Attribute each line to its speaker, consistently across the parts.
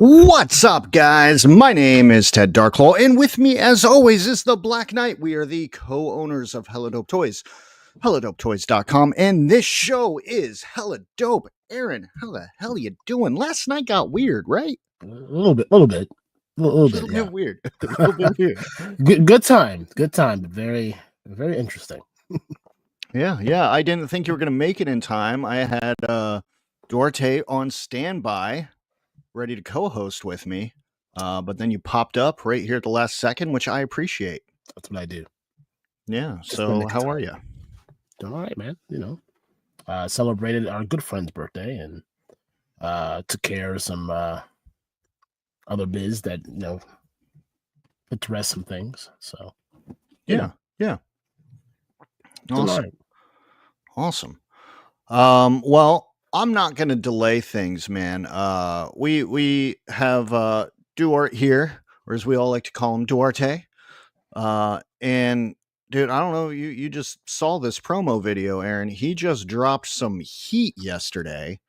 Speaker 1: What's up, guys? My name is Ted Darklaw, and with me, as always, is the Black Knight. We are the co-owners of Hella Dope Toys, HellaDopeToys.com, and this show is hella dope. Aaron, how the hell you doing? Last night got weird, right?
Speaker 2: A little bit, yeah.
Speaker 1: Weird. A little bit weird.
Speaker 2: Good time, but very interesting.
Speaker 1: Yeah. I didn't think you were gonna make it in time. I had Duarte on standby, ready to co-host with me, but then you popped up right here at the last second, which I appreciate.
Speaker 2: That's what I do.
Speaker 1: Yeah. So how are you?
Speaker 2: Doing all right, man. Celebrated our good friend's birthday and took care of some other biz that put to rest some things. So
Speaker 1: yeah. Awesome. Well, I'm not going to delay things, man. We have Duarte here, or as we all like to call him, Duarte. And dude, I don't know, you just saw this promo video, Aaron. He just dropped some heat yesterday,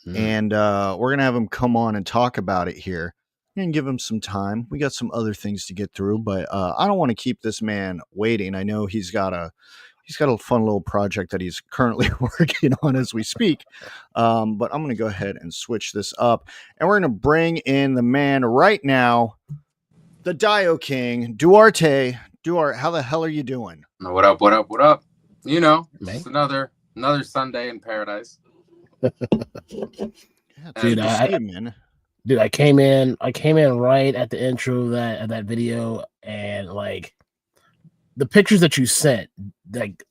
Speaker 1: and we're going to have him come on and talk about it here and give him some time. We got some other things to get through, but I don't want to keep this man waiting. I know he's got a fun little project that he's currently working on as we speak. But I'm going to go ahead and switch this up, and we're going to bring in the man right now, the Dio King, Duarte. Duarte, how the hell are you doing?
Speaker 3: What up? Just another Sunday in paradise.
Speaker 2: Dude, I came in right at the intro of that video, and like the pictures that you sent, like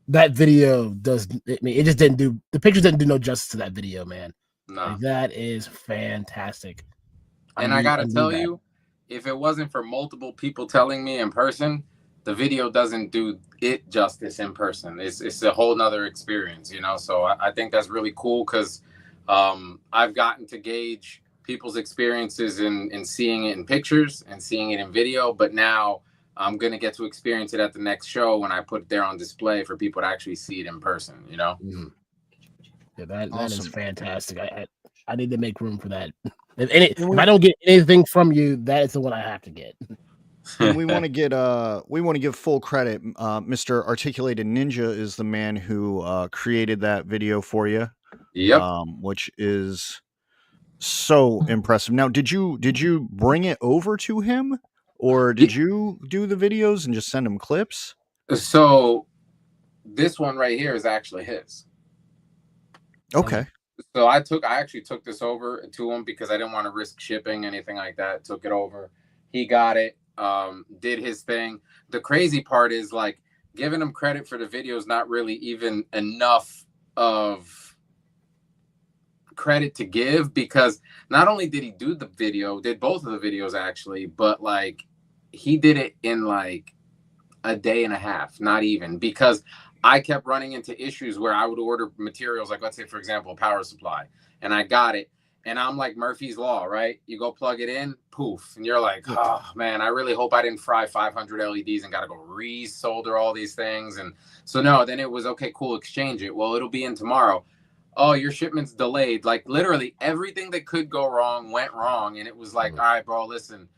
Speaker 2: that video the pictures didn't do no justice to that video, man.
Speaker 3: No.
Speaker 2: Like, that is fantastic.
Speaker 3: And I gotta tell you, if it wasn't for multiple people telling me in person, the video doesn't do it justice in person. It's a whole nother experience, So I think that's really cool because I've gotten to gauge people's experiences in seeing it in pictures and seeing it in video, but now I'm going to get to experience it at the next show when I put it there on display for people to actually see it in person,
Speaker 2: Mm-hmm. Yeah, that
Speaker 1: Awesome.
Speaker 2: is fantastic. I need to make room for that. If I don't get anything from you, that is the one I have to get.
Speaker 1: And we want to give full credit. Mr. Articulated Ninja is the man who created that video for you.
Speaker 3: Yep.
Speaker 1: Which is so impressive. Now, did you bring it over to him, or did you do the videos and just send him clips?
Speaker 3: So this one right here is actually his.
Speaker 1: Okay.
Speaker 3: So I actually took this over to him because I didn't want to risk shipping, anything like that. Took it over. He got it, did his thing. The crazy part is like giving him credit for the video is not really even enough of credit to give, because not only did he do the video, did both of the videos actually, but like he did it in like a day and a half, not even, because I kept running into issues where I would order materials, like let's say, for example, a power supply, and I got it. And I'm like Murphy's Law, right? You go plug it in, poof. And you're like, oh, man, I really hope I didn't fry 500 LEDs and got to go re-solder all these things. And so, no, then it was, okay, cool, exchange it. Well, it'll be in tomorrow. Oh, your shipment's delayed. Like, literally everything that could go wrong went wrong. And it was like, all right, bro, listen,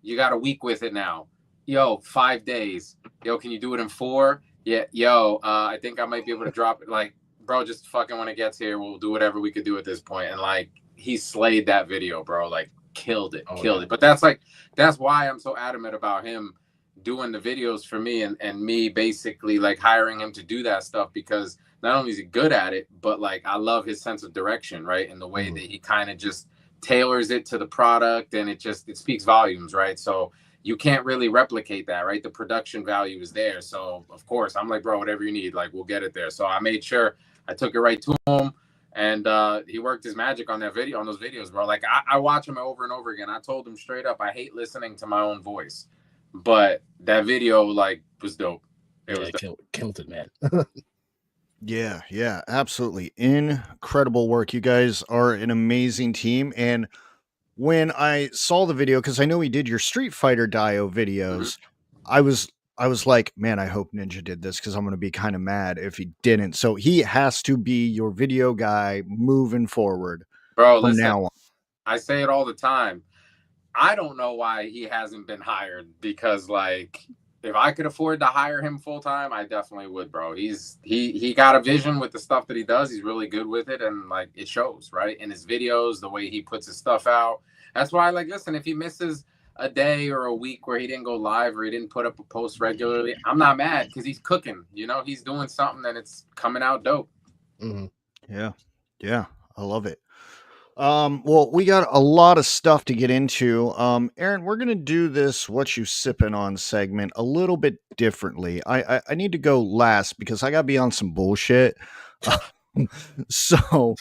Speaker 3: you got a week with it now. Yo, 5 days. Yo, can you do it in 4? Yeah, yo, I think I might be able to drop it. Like, bro, just fucking when it gets here, we'll do whatever we could do at this point. And like, he slayed that video, bro. Like, killed it. But that's why I'm so adamant about him doing the videos for me and me basically like hiring him to do that stuff, because not only is he good at it, but like I love his sense of direction, right? And the way that he kind of just tailors it to the product, and it speaks volumes, right? So you can't really replicate that, right? The production value is there. So of course I'm like, bro, whatever you need, like we'll get it there. So I made sure I took it right to him, and he worked his magic on those videos, bro. Like I watch him over and over again. I told him straight up, I hate listening to my own voice, but that video like was dope.
Speaker 2: Killed it, man.
Speaker 1: Yeah, absolutely. Incredible work. You guys are an amazing team. And when I saw the video, because I know he did your Street Fighter Dio videos, I was like, man, I hope Ninja did this, because I'm going to be kind of mad if he didn't. So he has to be your video guy moving forward,
Speaker 3: bro.
Speaker 1: From
Speaker 3: Listen,
Speaker 1: now on.
Speaker 3: I say it all the time. I don't know why he hasn't been hired, because like if I could afford to hire him full time, I definitely would, bro. He got a vision with the stuff that he does. He's really good with it, and like it shows, right? In his videos, the way he puts his stuff out. That's why, like, listen, if he misses a day or a week where he didn't go live or he didn't put up a post regularly, I'm not mad, because he's cooking. You know, he's doing something and it's coming out dope.
Speaker 2: Mm-hmm.
Speaker 1: Yeah, I love it. Well, we got a lot of stuff to get into. Aaron, we're gonna do this "What You Sippin' On" segment a little bit differently. I need to go last because I gotta be on some bullshit. So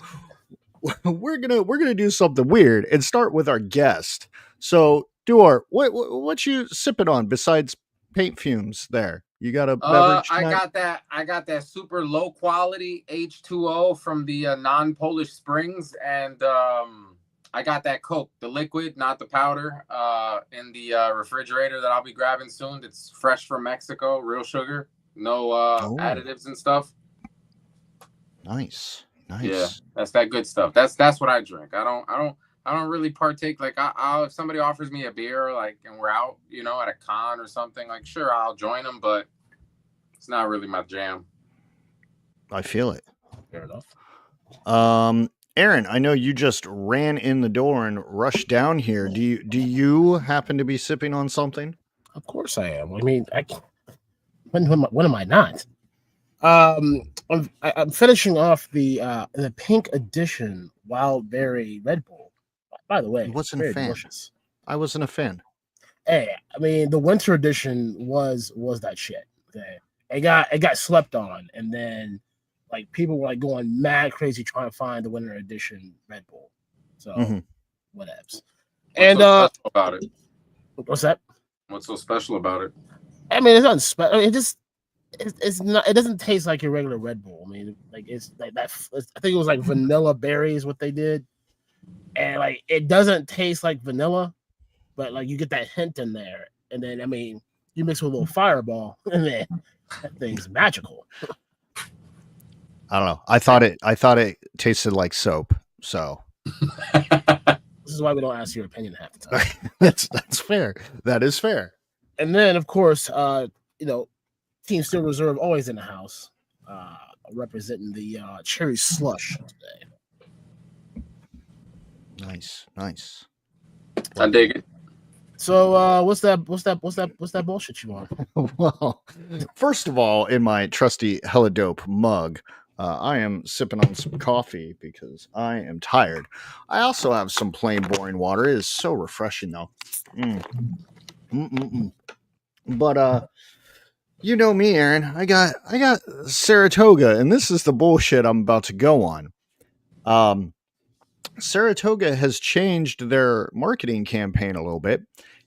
Speaker 1: we're gonna do something weird and start with our guest. So, Duarte, what you sipping on besides paint fumes? There, you got a beverage tonight?
Speaker 3: I got that super low quality H2O from the non-Polish Springs, and I got that Coke, the liquid, not the powder, in the refrigerator that I'll be grabbing soon. It's fresh from Mexico, real sugar, no additives and stuff.
Speaker 1: Nice.
Speaker 3: Yeah, that's that good stuff. That's what I drink. I don't really partake. Like I'll if somebody offers me a beer, like, and we're out, you know, at a con or something, like, sure, I'll join them, but it's not really my jam.
Speaker 1: I feel it.
Speaker 2: Fair enough.
Speaker 1: Aaron, I know you just ran in the door and rushed down here. Do you happen to be sipping on something?
Speaker 2: Of course I am. I mean, when am I not? I'm finishing off the pink edition Wild Berry Red Bull. By the way,
Speaker 1: I wasn't a fan.
Speaker 2: Delicious.
Speaker 1: I wasn't a fan.
Speaker 2: Hey, I mean, the winter edition was that shit. Okay, it got slept on, and then like people were like going mad crazy trying to find the winter edition Red Bull. So whatevs. And
Speaker 3: so special about it?
Speaker 2: What's that?
Speaker 3: What's so special about it?
Speaker 2: I mean, it's not special. I mean, it's not. It doesn't taste like your regular Red Bull. I mean, like it's like that. I think it was like vanilla berries what they did, and like it doesn't taste like vanilla, but like you get that hint in there, and then I mean you mix with a little Fireball, and then that thing's magical.
Speaker 1: I don't know. I thought it tasted like soap. So
Speaker 2: this is why we don't ask your opinion half the time.
Speaker 1: that's fair. That is fair.
Speaker 2: And then of course, you know, Team Steel Reserve always in the house, representing the cherry slush today.
Speaker 1: Nice.
Speaker 3: I dig it.
Speaker 2: So what's that bullshit you want?
Speaker 1: Well, first of all, in my trusty hella dope mug, I am sipping on some coffee because I am tired. I also have some plain boring water. It is so refreshing though. But you know me, Aaron. I got Saratoga, and this is the bullshit I'm about to go on. Saratoga has changed their marketing campaign a little bit,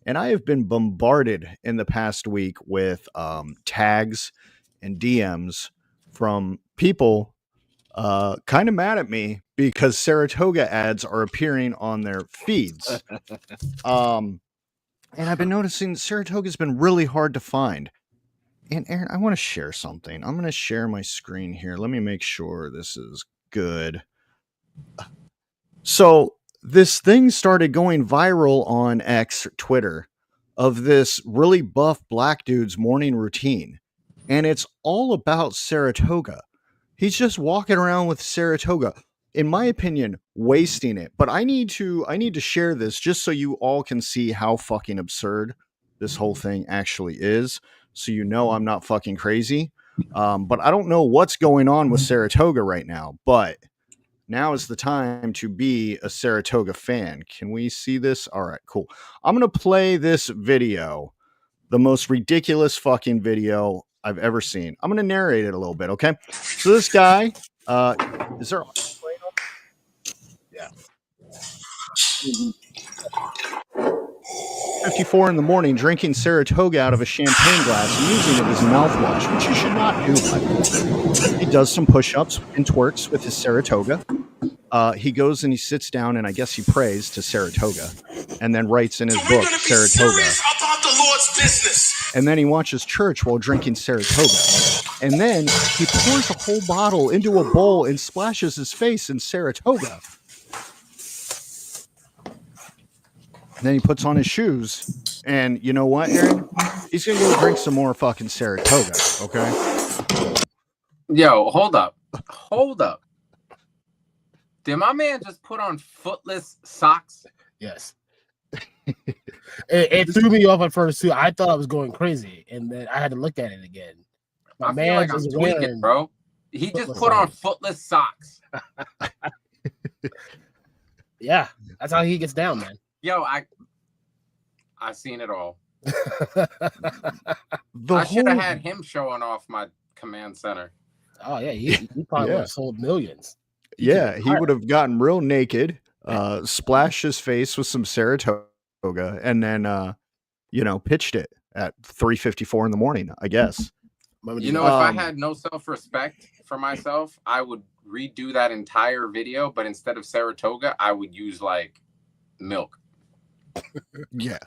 Speaker 1: and I have been bombarded in the past week with tags and DMs from people kind of mad at me because Saratoga ads are appearing on their feeds. And I've been noticing Saratoga's been really hard to find. And Aaron, I want to share something. I'm going to share my screen here. Let me make sure this is good. So this thing started going viral on X, Twitter, of this really buff black dude's morning routine. And it's all about Saratoga. He's just walking around with Saratoga. In my opinion, wasting it. But I need to share this just so you all can see how fucking absurd this whole thing actually is. So you know I'm not fucking crazy. But I don't know what's going on with Saratoga right now. But now is the time to be a Saratoga fan. Can we see this? All right, cool. I'm going to play this video. The most ridiculous fucking video I've ever seen. I'm going to narrate it a little bit, okay? So this guy, is there... Yeah. 54 in the morning, drinking Saratoga out of a champagne glass and using it as mouthwash, which you should not do, by the way. He does some push-ups and twerks with his Saratoga. He goes and he sits down and I guess he prays to Saratoga and then writes in his book, Saratoga.
Speaker 4: About the Lord's business.
Speaker 1: And then he watches church while drinking Saratoga. And then he pours a whole bottle into a bowl and splashes his face in Saratoga. Then he puts on his shoes, and you know what, Aaron? He's gonna go drink some more fucking Saratoga. Okay.
Speaker 3: Yo, hold up. Did my man just put on footless socks?
Speaker 2: Yes. it threw me off at first too. I thought I was going crazy, and then I had to look at it again.
Speaker 3: I feel like I'm tweaking, bro. He just put on footless socks.
Speaker 2: Yeah, that's how he gets down, man.
Speaker 3: Yo, I seen it all. I should have had him showing off my command center.
Speaker 2: Oh yeah, he probably would have sold millions.
Speaker 1: He would have gotten real naked, splashed his face with some Saratoga, and then pitched it at 3:54 in the morning, I guess.
Speaker 3: You know, if I had no self-respect for myself, I would redo that entire video, but instead of Saratoga, I would use like milk.
Speaker 1: Yeah.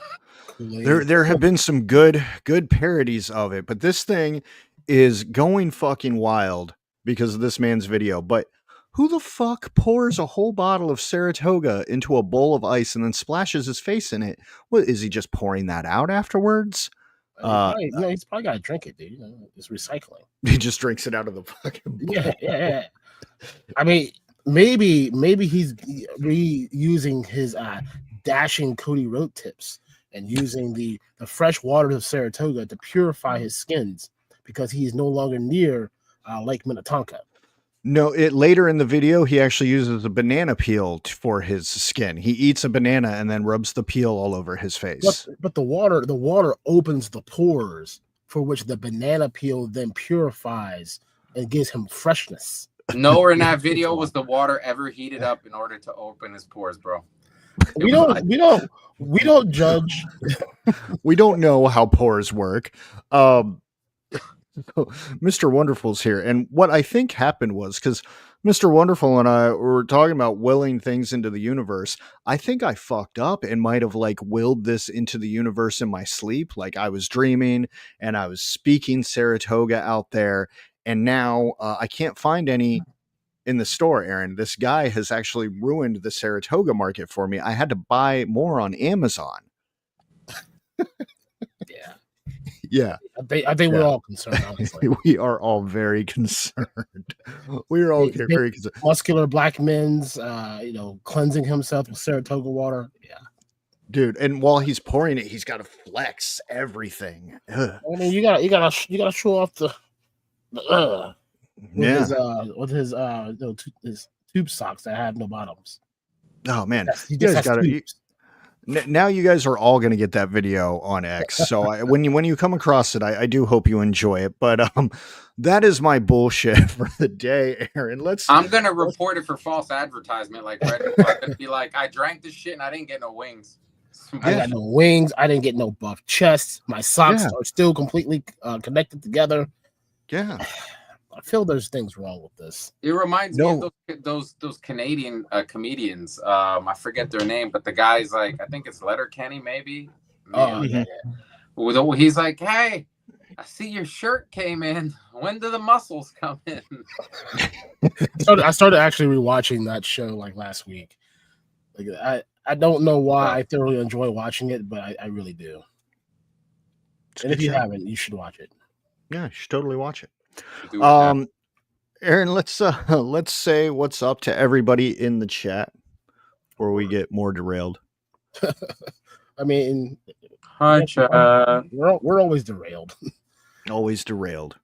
Speaker 1: There have been some good parodies of it, but this thing is going fucking wild because of this man's video. But who the fuck pours a whole bottle of Saratoga into a bowl of ice and then splashes his face in it? What is he just pouring that out afterwards?
Speaker 2: He's probably got to drink it, dude. You know, it's recycling.
Speaker 1: He just drinks it out of the fucking bowl.
Speaker 2: Yeah. I mean, maybe he's reusing his dashing Cody Road tips and using the fresh waters of Saratoga to purify his skins because he is no longer near Lake Minnetonka.
Speaker 1: No, later in the video, he actually uses a banana peel for his skin. He eats a banana and then rubs the peel all over his face.
Speaker 2: But the water opens the pores for which the banana peel then purifies and gives him freshness.
Speaker 3: Nowhere in that video was the water ever heated up in order to open his pores, bro.
Speaker 2: We don't judge.
Speaker 1: We don't know how pores work. Mr. Wonderful's here, and what I think happened was because Mr. Wonderful and I were talking about willing things into the universe. I think I fucked up and might have like willed this into the universe in my sleep. Like I was dreaming and I was speaking Saratoga out there, and now I can't find any in the store, Aaron. This guy has actually ruined the Saratoga market for me. I had to buy more on Amazon. Yeah.
Speaker 2: I think we're all concerned, honestly.
Speaker 1: We are all very concerned. We're all very concerned.
Speaker 2: Muscular black men's, cleansing himself with Saratoga water. Yeah.
Speaker 1: Dude, and while he's pouring it, he's got to flex everything. Ugh.
Speaker 2: I mean, you gotta show off with his tube socks that have no bottoms.
Speaker 1: Oh man,
Speaker 2: you guys gotta.
Speaker 1: Now you guys are all going to get that video on X. So when you come across it, I do hope you enjoy it. But that is my bullshit for the day, Aaron.
Speaker 3: I'm going to report it for false advertisement. Like Red and be like, I drank this shit and I didn't get no wings.
Speaker 2: I got no wings. I didn't get no buff chest. My socks are still completely connected together.
Speaker 1: Yeah.
Speaker 2: I feel there's things wrong with this.
Speaker 3: It reminds me of those Canadian comedians. I forget their name, but the guy's like, I think it's Letterkenny, maybe.
Speaker 2: Oh yeah.
Speaker 3: He's like, hey, I see your shirt came in. When do the muscles come in?
Speaker 2: I started actually rewatching that show like last week. Like I don't know why I thoroughly enjoy watching it, but I really do. And if you haven't, you should watch it.
Speaker 1: Yeah, you should totally watch it. Aaron, let's say what's up to everybody in the chat before we get more derailed.
Speaker 2: I mean,
Speaker 3: hi chat.
Speaker 2: We're always derailed.
Speaker 1: Always derailed.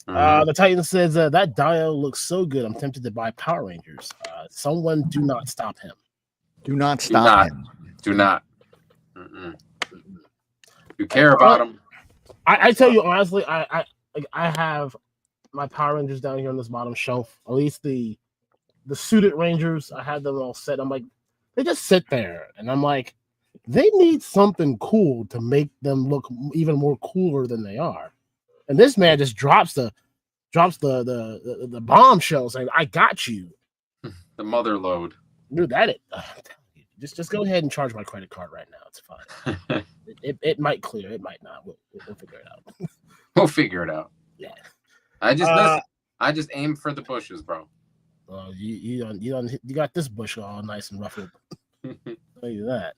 Speaker 2: The Titan says that Dio looks so good. I'm tempted to buy Power Rangers. Someone do not stop him.
Speaker 1: Do not stop him.
Speaker 3: Do not. You care about him.
Speaker 2: I tell you honestly, I have my Power Rangers down here on this bottom shelf. At least the suited Rangers, I had them all set. I'm like, they just sit there, and I'm like, they need something cool to make them look even more cooler than they are. And this man just drops the bombshell saying, "I got you."
Speaker 3: The mother load.
Speaker 2: Dude, just go ahead and charge my credit card right now. It's fine. it might clear. It might not. We'll figure it out.
Speaker 3: We'll figure it out.
Speaker 2: Yeah.
Speaker 3: I just aim for the bushes, bro.
Speaker 2: You got this bush all nice and ruffled. Tell you that.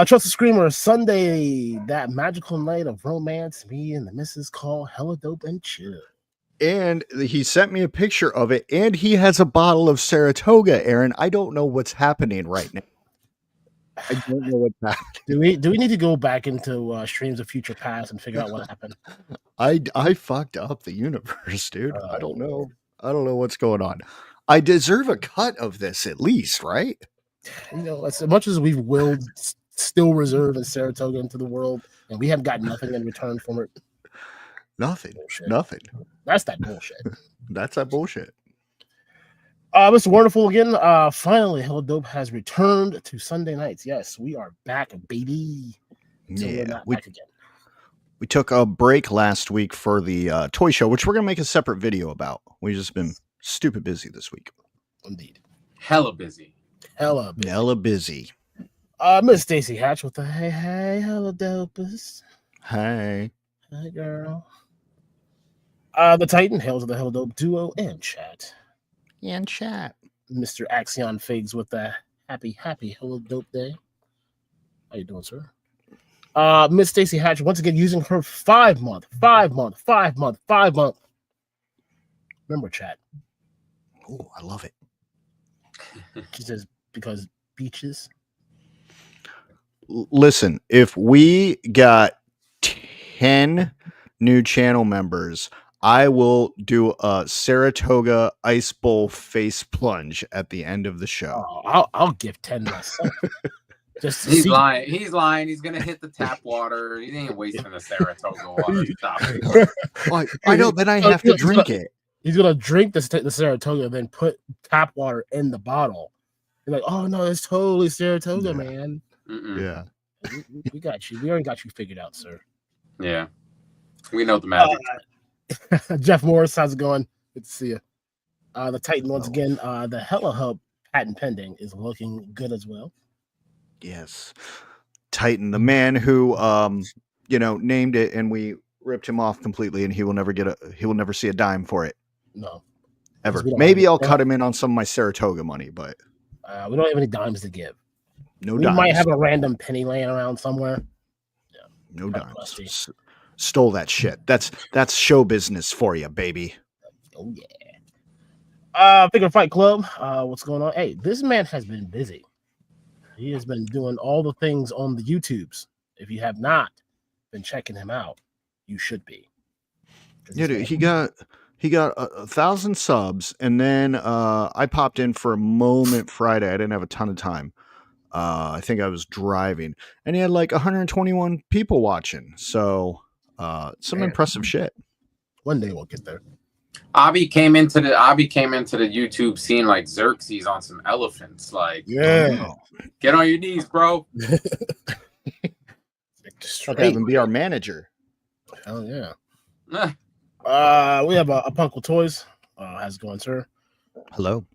Speaker 2: Trust the Screamer, Sunday, that magical night of romance, me and the missus call hella dope and chill.
Speaker 1: And he sent me a picture of it, and he has a bottle of Saratoga, Aaron. I don't know what's happening right now. I don't know what's happening.
Speaker 2: Do we need to go back into streams of future past and figure out what happened?
Speaker 1: I fucked up the universe, dude. I don't know. I don't know what's going on. I deserve a cut of this at least, right?
Speaker 2: You know, as much as we've willed still reserve and Saratoga into the world, and we haven't got nothing in return from it.
Speaker 1: Nothing.
Speaker 2: Bullshit.
Speaker 1: Nothing.
Speaker 2: That's that bullshit.
Speaker 1: That's that bullshit.
Speaker 2: Mr. Wonderful again. Finally, Hella Dope has returned to Sunday nights. Yes, we are back, baby. So we're not back again.
Speaker 1: We took a break last week for the toy show, which we're gonna make a separate video about. We've just been stupid busy this week.
Speaker 2: Indeed.
Speaker 3: Hella busy.
Speaker 2: Hella busy.
Speaker 1: Hella busy.
Speaker 2: Miss Stacy Hatch with the hey, Hella Dopest.
Speaker 1: Hey.
Speaker 2: Hey, girl. The Titan hails of the Hella Dope duo and chat.
Speaker 1: And chat.
Speaker 2: Mr. Axion Figs with the happy Hella Dope day. How you doing, sir? Miss Stacy Hatch once again using her 5 month member chat.
Speaker 1: Oh, I love it.
Speaker 2: She says because beaches.
Speaker 1: Listen, if we got 10 new channel members, I will do a Saratoga ice bowl face plunge at the end of the show.
Speaker 2: Oh, I'll give 10 myself.
Speaker 3: He's lying. He's lying. He's gonna hit the tap water. He ain't wasting the Saratoga water. Stop it.
Speaker 1: I know. Then I have to drink it.
Speaker 2: He's gonna drink the Saratoga, then put tap water in the bottle. You're like, oh no, it's totally Saratoga, man.
Speaker 3: Mm-mm.
Speaker 1: Yeah,
Speaker 2: we got you. We already got you figured out, sir.
Speaker 3: Yeah, we know the magic.
Speaker 2: Jeff Morris, how's it going? Good to see you. The Titan once again. The Hella Hub patent pending is looking good as well.
Speaker 1: Yes, Titan, the man who named it, and we ripped him off completely, and he will never see a dime for it.
Speaker 2: No,
Speaker 1: ever. Maybe I'll cut him in on some of my Saratoga money, but
Speaker 2: we don't have any dimes to give.
Speaker 1: No
Speaker 2: we
Speaker 1: dimes.
Speaker 2: Might have a random penny laying around somewhere. Yeah,
Speaker 1: no dimes. Stole that shit. That's show business for you, baby.
Speaker 2: Oh yeah. Figure Fight Club. What's going on? Hey, this man has been busy. He has been doing all the things on the YouTubes. If you have not been checking him out, you should be.
Speaker 1: Yeah, dude, he got 1,000 subs, and then I popped in for a moment Friday. I didn't have a ton of time. I think I was driving, and he had like 121 people watching. So some impressive shit.
Speaker 2: One day we'll get there.
Speaker 3: Abby came into the YouTube scene like Xerxes on some elephants. Like,
Speaker 2: yeah,
Speaker 3: get on your knees, bro.
Speaker 1: Have him be our manager.
Speaker 2: Hell yeah. We have a Punkle Toys. How's it going, sir?
Speaker 1: Hello.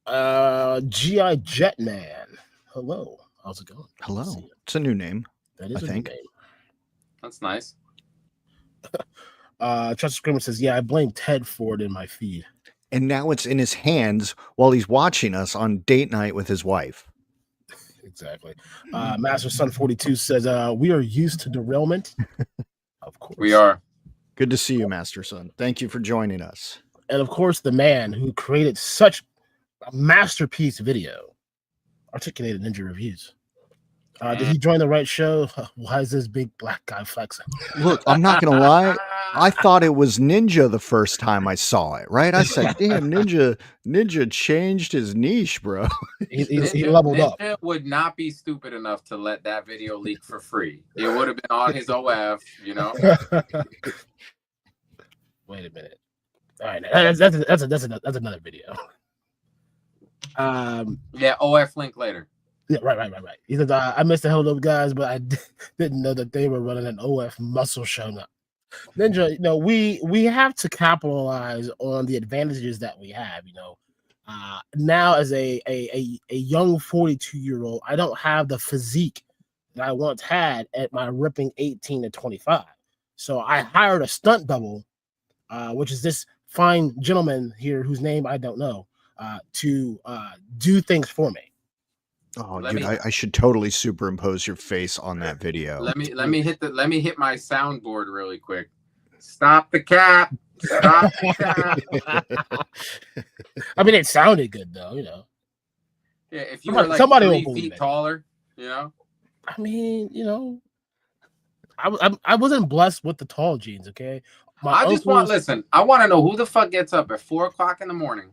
Speaker 2: GI Jetman. Hello. How's it going?
Speaker 1: Hello. It's a new name.
Speaker 2: That is
Speaker 1: I think.
Speaker 2: New name.
Speaker 3: That's nice.
Speaker 2: Trust Screamer says, yeah, I blame Ted for it in my feed.
Speaker 1: And now it's in his hands while he's watching us on date night with his wife.
Speaker 2: Exactly. Master Son 42 says, we are used to derailment. Of course.
Speaker 3: We are.
Speaker 1: Good to see you, Master Son. Thank you for joining us.
Speaker 2: And of course, the man who created such a masterpiece video, Articulated Ninja Reviews. Did he join the right show? Why is this big black guy flexing?
Speaker 1: Look, I'm not going to lie. I thought it was Ninja the first time I saw it, right? I said, damn, Ninja changed his niche, bro.
Speaker 2: He leveled up.
Speaker 3: Ninja would not be stupid enough to let that video leak for free. It would have been on his OF, you know?
Speaker 2: Wait a minute. All right, that's another video.
Speaker 3: Yeah, OF link later.
Speaker 2: Yeah, right. He said, I missed the Hell Up guys, but I didn't know that they were running an OF muscle show now. Ninja, we have to capitalize on the advantages that we have. Now as a young 42-year-old, I don't have the physique that I once had at my ripping 18 to 25. So I hired a stunt double, which is this fine gentleman here whose name I don't know, to do things for me.
Speaker 1: Oh, dude, I should totally superimpose your face on that video.
Speaker 3: Let me hit my soundboard really quick. Stop the cap. Stop the cap.
Speaker 2: I mean, it sounded good though, you know.
Speaker 3: Yeah, if you were like 3 feet taller, you know.
Speaker 2: I mean, you know, I wasn't blessed with the tall genes. Okay, I want
Speaker 3: to know who the fuck gets up at 4 o'clock in the morning,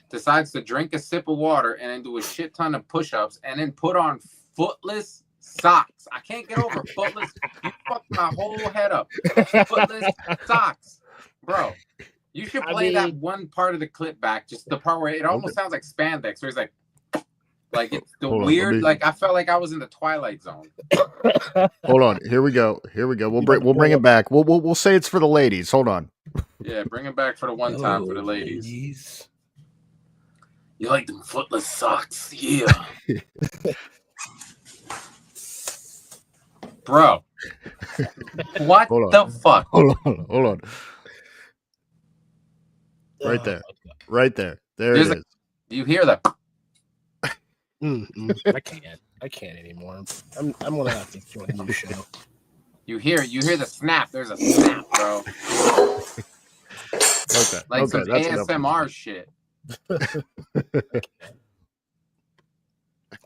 Speaker 3: decides to drink a sip of water, and then do a shit ton of push-ups, and then put on footless socks. I can't get over footless. You fucked my whole head up. Footless socks, bro. You should play that one part of the clip back, just the part where it almost sounds like spandex, where he's like it's the weird. I felt like I was in the Twilight Zone.
Speaker 1: Hold on, here we go. We'll bring it back. We'll say it's for the ladies. Hold on.
Speaker 3: Yeah, bring it back for the one time for the ladies. You like them footless socks, yeah. Bro, what the fuck?
Speaker 1: Hold on. Right there. There it is.
Speaker 3: You hear that?
Speaker 2: I can't anymore. I'm gonna have to join a new show.
Speaker 3: You hear the snap. There's a snap, bro.
Speaker 1: Okay.
Speaker 3: Like some ASMR shit.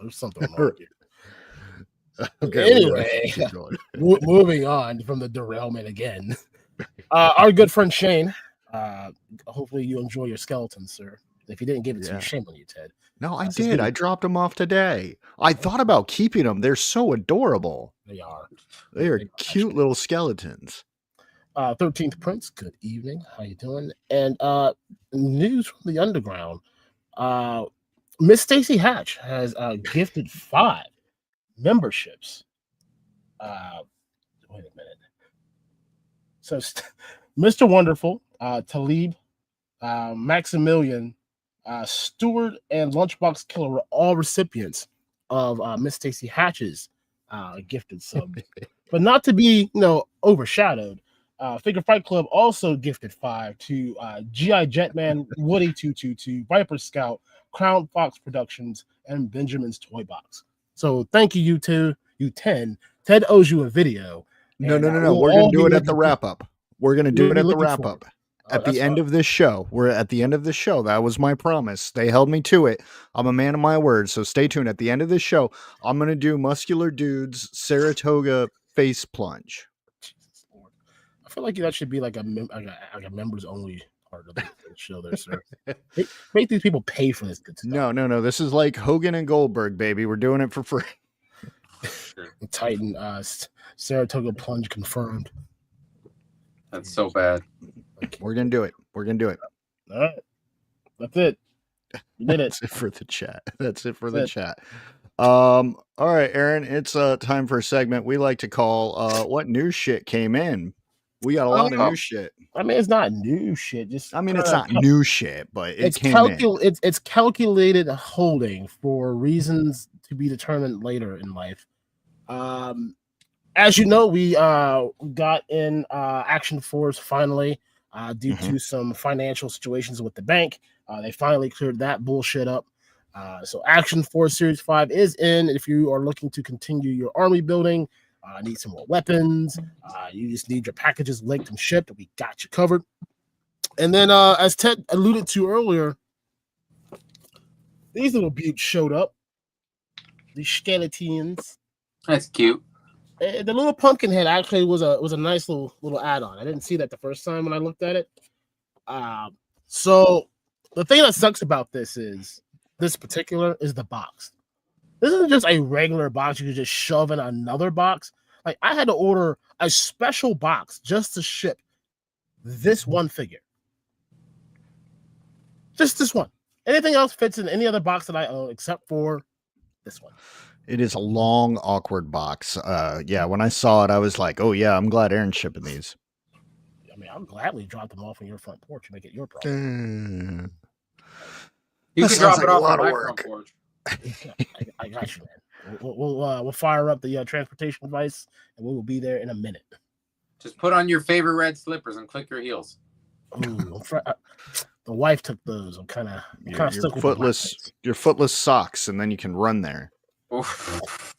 Speaker 2: There's something wrong here.
Speaker 1: Okay.
Speaker 2: Anyway, moving on from the derailment again. Our good friend Shane. Hopefully you enjoy your skeletons, sir. If you didn't give it to you, shame on you, Ted.
Speaker 1: No, I did. I dropped them off today. I thought about keeping them. They're so adorable.
Speaker 2: They are.
Speaker 1: They are cute little skeletons.
Speaker 2: 13th Prince, good evening. How you doing? And news from the underground. Miss Stacey Hatch has gifted 5 memberships. Wait a minute. So Mr. Wonderful, Talib, Maximilian, Stewart, and Lunchbox Killer were all recipients of Miss Stacey Hatch's gifted sub. But not to be, overshadowed, Figure Fight Club also gifted 5 to G.I. Jetman, Woody 222, Viper Scout, Crown Fox Productions, and Benjamin's Toy Box. So thank you, you 10. Ted owes you a video.
Speaker 1: No. We're going to do it at the wrap-up. We're going to do it at the wrap-up. At the end of this show. We're at the end of this show. That was my promise. They held me to it. I'm a man of my word, so stay tuned. At the end of this show, I'm going to do Muscular Dude's Saratoga face plunge.
Speaker 2: Jesus Lord. I feel like that should be like a members only part of the show there, sir. Make these people pay for this good stuff.
Speaker 1: No. This is like Hogan and Goldberg, baby. We're doing it for free.
Speaker 2: Titan Saratoga plunge confirmed.
Speaker 3: That's so bad.
Speaker 1: We're gonna do it. All
Speaker 2: right, that's it. You did it.
Speaker 1: That's it for the chat. All right, Aaron. It's time for a segment we like to call "What New Shit Came In." We got a lot of new shit.
Speaker 2: I mean, it's not new shit. It's
Speaker 1: not new shit, but it's
Speaker 2: calculated holding for reasons to be determined later in life. As you know, we got in Action Force finally. Due to some financial situations with the bank. They finally cleared that bullshit up. So Action Force Series 5 is in. If you are looking to continue your army building, need some more weapons, you just need your packages linked and shipped, we got you covered. And then, as Ted alluded to earlier, these little buttes showed up. These skeletons.
Speaker 3: That's cute.
Speaker 2: The little pumpkin head actually was a nice little add-on. I didn't see that the first time when I looked at it. So the thing that sucks about this is the box. This isn't just a regular box you can just shove in another box. Like I had to order a special box just to ship this one figure. Just this one. Anything else fits in any other box that I own except for this one.
Speaker 1: It is a long, awkward box. When I saw it, I was like, oh, yeah, I'm glad Aaron's shipping these.
Speaker 2: I mean, I'll gladly drop them off on your front porch and make it your problem.
Speaker 3: You can drop it off on my front porch.
Speaker 2: I got you, man. We'll fire up the transportation device, and we will be there in a minute.
Speaker 3: Just put on your favorite red slippers and click your heels.
Speaker 2: Ooh, the wife took those. I'm kind of stuck with
Speaker 1: your footless socks, and then you can run there.
Speaker 3: Oof.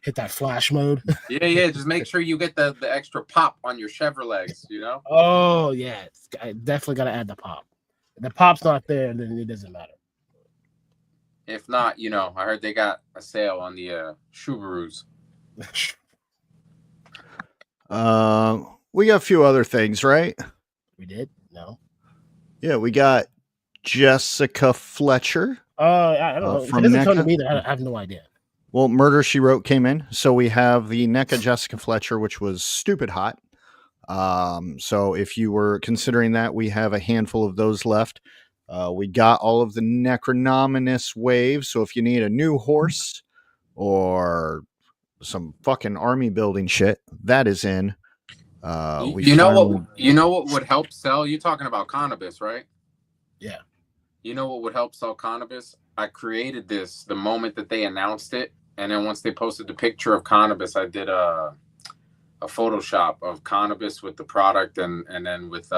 Speaker 2: Hit that flash mode.
Speaker 3: Yeah. Just make sure you get the extra pop on your Chevrolets, you know?
Speaker 2: Oh, yeah. I definitely got to add the pop. If the pop's not there, then it doesn't matter.
Speaker 3: If not, you know, I heard they got a sale on the Subarus.
Speaker 1: We got a few other things, right?
Speaker 2: We did? No.
Speaker 1: Yeah, we got Jessica Fletcher.
Speaker 2: I don't know. If it doesn't come to me, then I have no idea.
Speaker 1: Well, Murder, She Wrote came in. So we have the NECA Jessica Fletcher, which was stupid hot. So if you were considering that, we have a handful of those left. We got all of the Necronominous waves. So if you need a new horse or some fucking army building shit, that is in.
Speaker 3: You know what would help sell? You're talking about cannabis, right?
Speaker 2: Yeah.
Speaker 3: You know what would help sell cannabis? I created this the moment that they announced it, and then once they posted the picture of cannabis, I did a Photoshop of cannabis with the product, and then with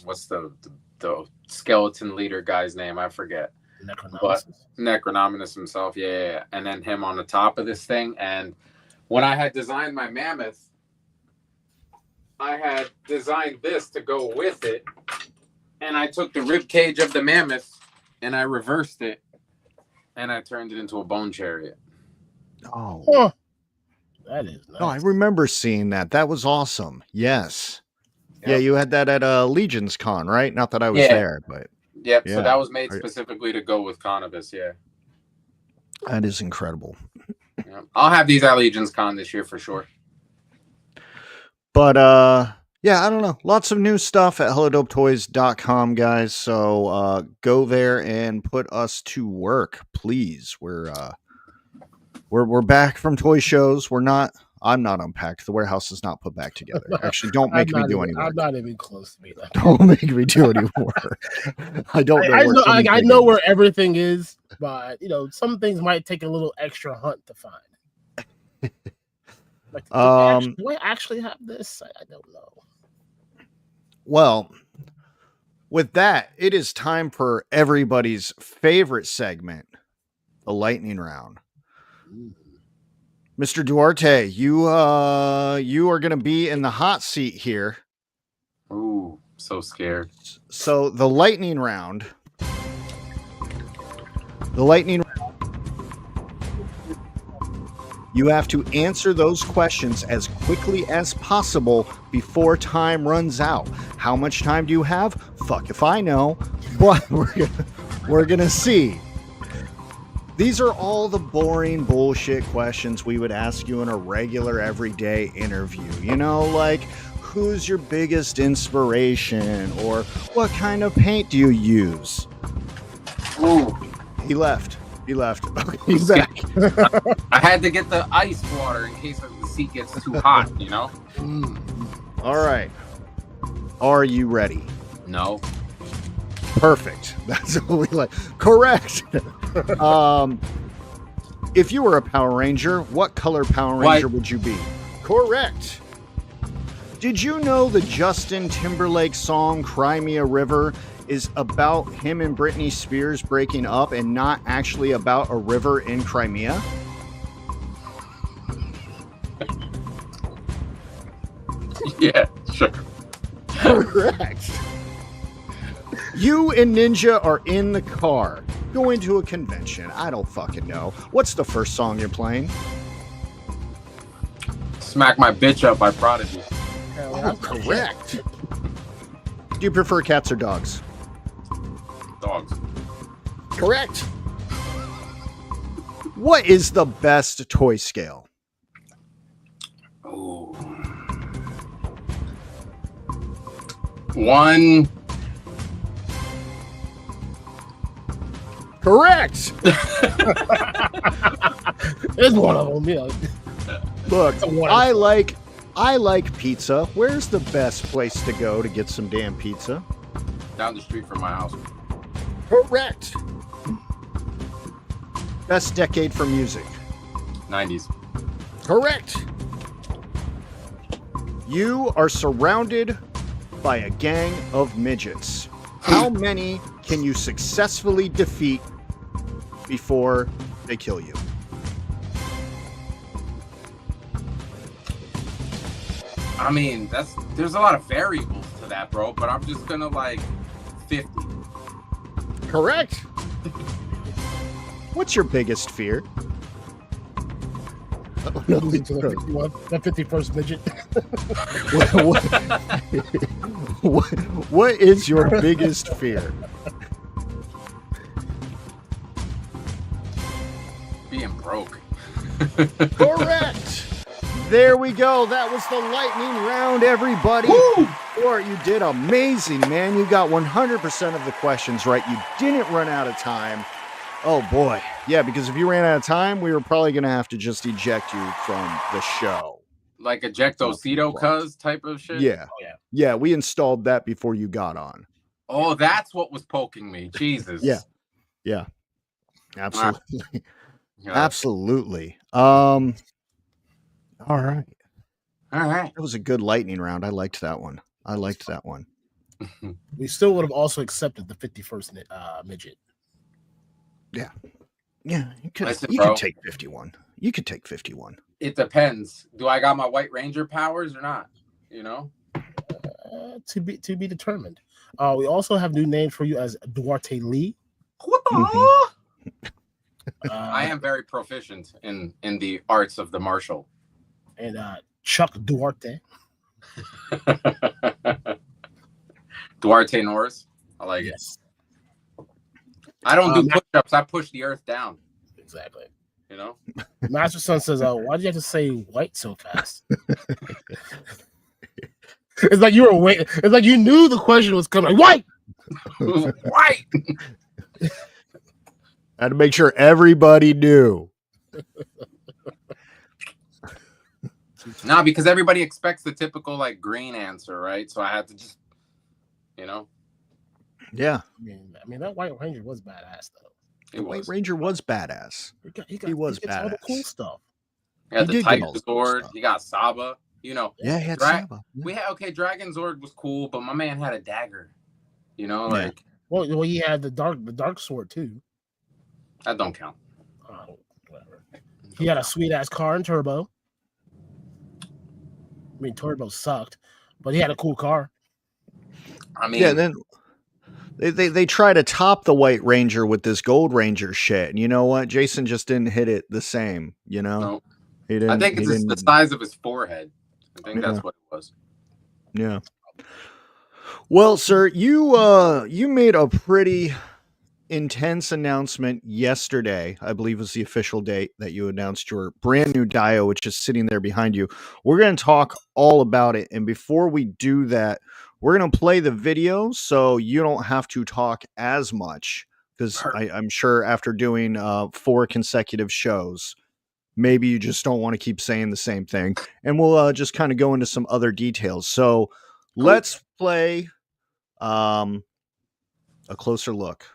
Speaker 3: what's the skeleton leader guy's name? I forget. Necronominous himself, yeah. And then him on the top of this thing. And when I had designed my mammoth, I had designed this to go with it, and I took the rib cage of the mammoth and I reversed it, and I turned it into a bone chariot.
Speaker 1: Oh,
Speaker 2: that is nice.
Speaker 1: No, I remember seeing that. That was awesome. Yes. Yep. Yeah, you had that at Legion's Con, right? Not that I was there, but
Speaker 3: yep. Yeah. So that was made specifically to go with cannabis. Yeah,
Speaker 1: that is incredible.
Speaker 3: Yeah. I'll have these at Legion's Con this year for sure.
Speaker 1: But yeah, I don't know. Lots of new stuff at hellodopetoys.com, guys. So go there and put us to work, please. We're back from toy shows. I'm not unpacked. The warehouse is not put back together. Actually, don't make me do any work.
Speaker 2: I'm not even close to me.
Speaker 1: Don't make me do any work. I don't know.
Speaker 2: I know where everything is, but you know, some things might take a little extra hunt to find. Like, do I actually have this? I don't know.
Speaker 1: Well, with that, it is time for everybody's favorite segment, the lightning round. Mr. Duarte, you are going to be in the hot seat here.
Speaker 3: Ooh, so scared.
Speaker 1: So the lightning round. You have to answer those questions as quickly as possible before time runs out. How much time do you have? Fuck if I know, but we're gonna see. These are all the boring bullshit questions we would ask you in a regular everyday interview. You know, like, who's your biggest inspiration? Or what kind of paint do you use?
Speaker 3: Ooh.
Speaker 1: He left. Okay, he's back.
Speaker 3: I had to get the ice water in case the seat gets too hot, you know?
Speaker 1: All right. Are you ready?
Speaker 3: No.
Speaker 1: Perfect. That's what we like. Correct. If you were a Power Ranger, what color Power Ranger would you be? Correct. Did you know the Justin Timberlake song Cry Me a River is about him and Britney Spears breaking up and not actually about a river in Crimea?
Speaker 3: Yeah, sure.
Speaker 1: Correct. You and Ninja are in the car, going to a convention. I don't fucking know. What's the first song you're playing?
Speaker 3: Smack My Bitch Up by Prodigy.
Speaker 1: Oh, correct. Do you prefer cats or dogs?
Speaker 3: Dogs.
Speaker 1: Correct. What is the best toy scale?
Speaker 3: Oh. 1.
Speaker 1: Correct.
Speaker 2: There's one of them. Yeah.
Speaker 1: Look, I like pizza. Where's the best place to go to get some damn pizza?
Speaker 3: Down the street from my house.
Speaker 1: Correct. Best decade for music?
Speaker 3: 90s.
Speaker 1: Correct. You are surrounded by a gang of midgets. How many can you successfully defeat before they kill you?
Speaker 3: I mean, there's a lot of variables to that, bro. But I'm just gonna like 50.
Speaker 1: Correct. What's your biggest fear?
Speaker 2: Losing to the 51st midget.
Speaker 1: What is your biggest fear?
Speaker 3: Being broke.
Speaker 1: Correct. There we go. That was the lightning round, everybody.
Speaker 3: Woo!
Speaker 1: Stuart, you did amazing, man. You got 100% of the questions right. You didn't run out of time. Oh, boy. Yeah, because if you ran out of time, we were probably going to have to just eject you from the show.
Speaker 3: Like ejectocito cuz type of shit?
Speaker 1: Yeah.
Speaker 2: Oh, yeah.
Speaker 1: Yeah, we installed that before you got on.
Speaker 3: Oh, that's what was poking me. Jesus.
Speaker 1: Yeah. Yeah. Absolutely.
Speaker 3: Yeah.
Speaker 1: Absolutely. All right.
Speaker 3: All right.
Speaker 1: That was a good lightning round. I liked that one.
Speaker 2: We still would have also accepted the 51st midget.
Speaker 1: Yeah. Yeah. You could
Speaker 3: Listen,
Speaker 1: you
Speaker 3: bro.
Speaker 1: could take 51. You could take 51.
Speaker 3: It depends. Do I got my White Ranger powers or not? You know?
Speaker 2: To be determined. We also have new names for you as Duarte Lee.
Speaker 3: What the
Speaker 1: Mhm.
Speaker 3: I am very proficient in the arts of the martial.
Speaker 2: And Chuck Duarte.
Speaker 3: Duarte Norris. I like it.
Speaker 2: Yes,
Speaker 3: I don't do push-ups. I push the earth down.
Speaker 2: exactly.
Speaker 3: You know?
Speaker 2: Master Son says, why did you have to say white so fast? It's like you were waiting. It's like you knew the question was coming. White!
Speaker 3: Right.
Speaker 1: I had to make sure everybody knew.
Speaker 3: No, because everybody expects the typical like green answer, right? So I had to just, you know.
Speaker 1: Yeah.
Speaker 2: I mean that White Ranger was badass though.
Speaker 1: The White Ranger was badass.
Speaker 2: He
Speaker 1: was
Speaker 2: gets all the
Speaker 1: badass.
Speaker 2: cool stuff.
Speaker 3: He had
Speaker 1: He
Speaker 3: the
Speaker 1: did get all
Speaker 3: Titan
Speaker 1: the cool
Speaker 3: Sword.
Speaker 1: stuff.
Speaker 3: He got Saba. You know.
Speaker 1: Yeah, he had
Speaker 3: Dra-
Speaker 1: Saba.
Speaker 3: We had Dragon Zord was cool, but my man had a dagger. You know,
Speaker 1: Yeah.
Speaker 3: like
Speaker 2: Well, he had the dark sword too.
Speaker 3: that don't count.
Speaker 2: Whatever. He had a sweet ass car in Turbo. I mean, Turbo sucked, but he had a cool car.
Speaker 3: I mean,
Speaker 1: Yeah, and then they try to top the White Ranger with this Gold Ranger shit. And you know what? Jason just didn't hit it the same, you know?
Speaker 3: no.
Speaker 1: He didn't.
Speaker 3: I think
Speaker 1: he
Speaker 3: it's just the
Speaker 1: didn't-
Speaker 3: size of his forehead. I think
Speaker 1: Yeah.
Speaker 3: that's what it was.
Speaker 1: Yeah. Well, sir, you made a pretty intense announcement yesterday. I believe was the official date that you announced your brand new dio, which is sitting there behind you. We're going to talk all about it. And before we do that, we're going to play the video so you don't have to talk as much, because I'm sure after doing 4 consecutive shows, maybe you just don't want to keep saying the same thing. And we'll just kind of go into some other details. So let's play a closer look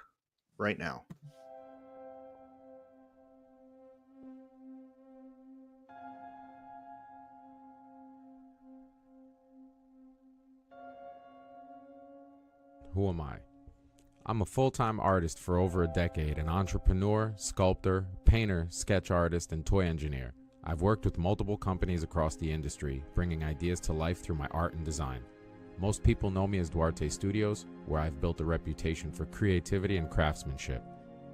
Speaker 1: right now.
Speaker 5: Who am I? I'm a full-time artist for over a decade, an entrepreneur, sculptor, painter, sketch artist, and toy engineer. I've worked with multiple companies across the industry, bringing ideas to life through my art and design. Most people know me as Duarte Studios, where I've built a reputation for creativity and craftsmanship.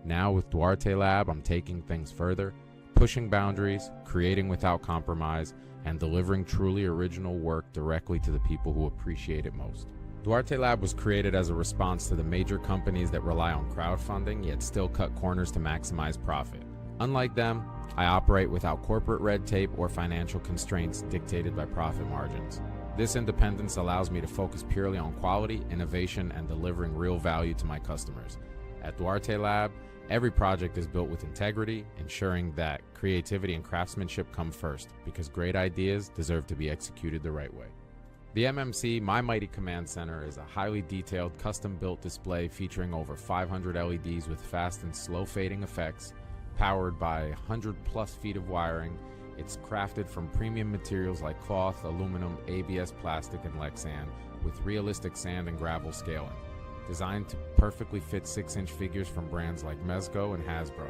Speaker 5: Now with Duarte Lab, I'm taking things further, pushing boundaries, creating without compromise, and delivering truly original work directly to the people who appreciate it most. Duarte Lab was created as a response to the major companies that rely on crowdfunding yet still cut corners to maximize profit. Unlike them, I operate without corporate red tape or financial constraints dictated by profit margins. This independence allows me to focus purely on quality, innovation, and delivering real value to my customers. At Duarte Lab, every project is built with integrity, ensuring that creativity and craftsmanship come first, because great ideas deserve to be executed the right way. The MMC My Mighty Command Center is a highly detailed, custom-built display featuring over 500 LEDs with fast and slow-fading effects, powered by 100-plus feet of wiring. It's crafted from premium materials like cloth, aluminum, ABS plastic, and Lexan, with realistic sand and gravel scaling. Designed to perfectly fit 6-inch figures from brands like Mezco and Hasbro,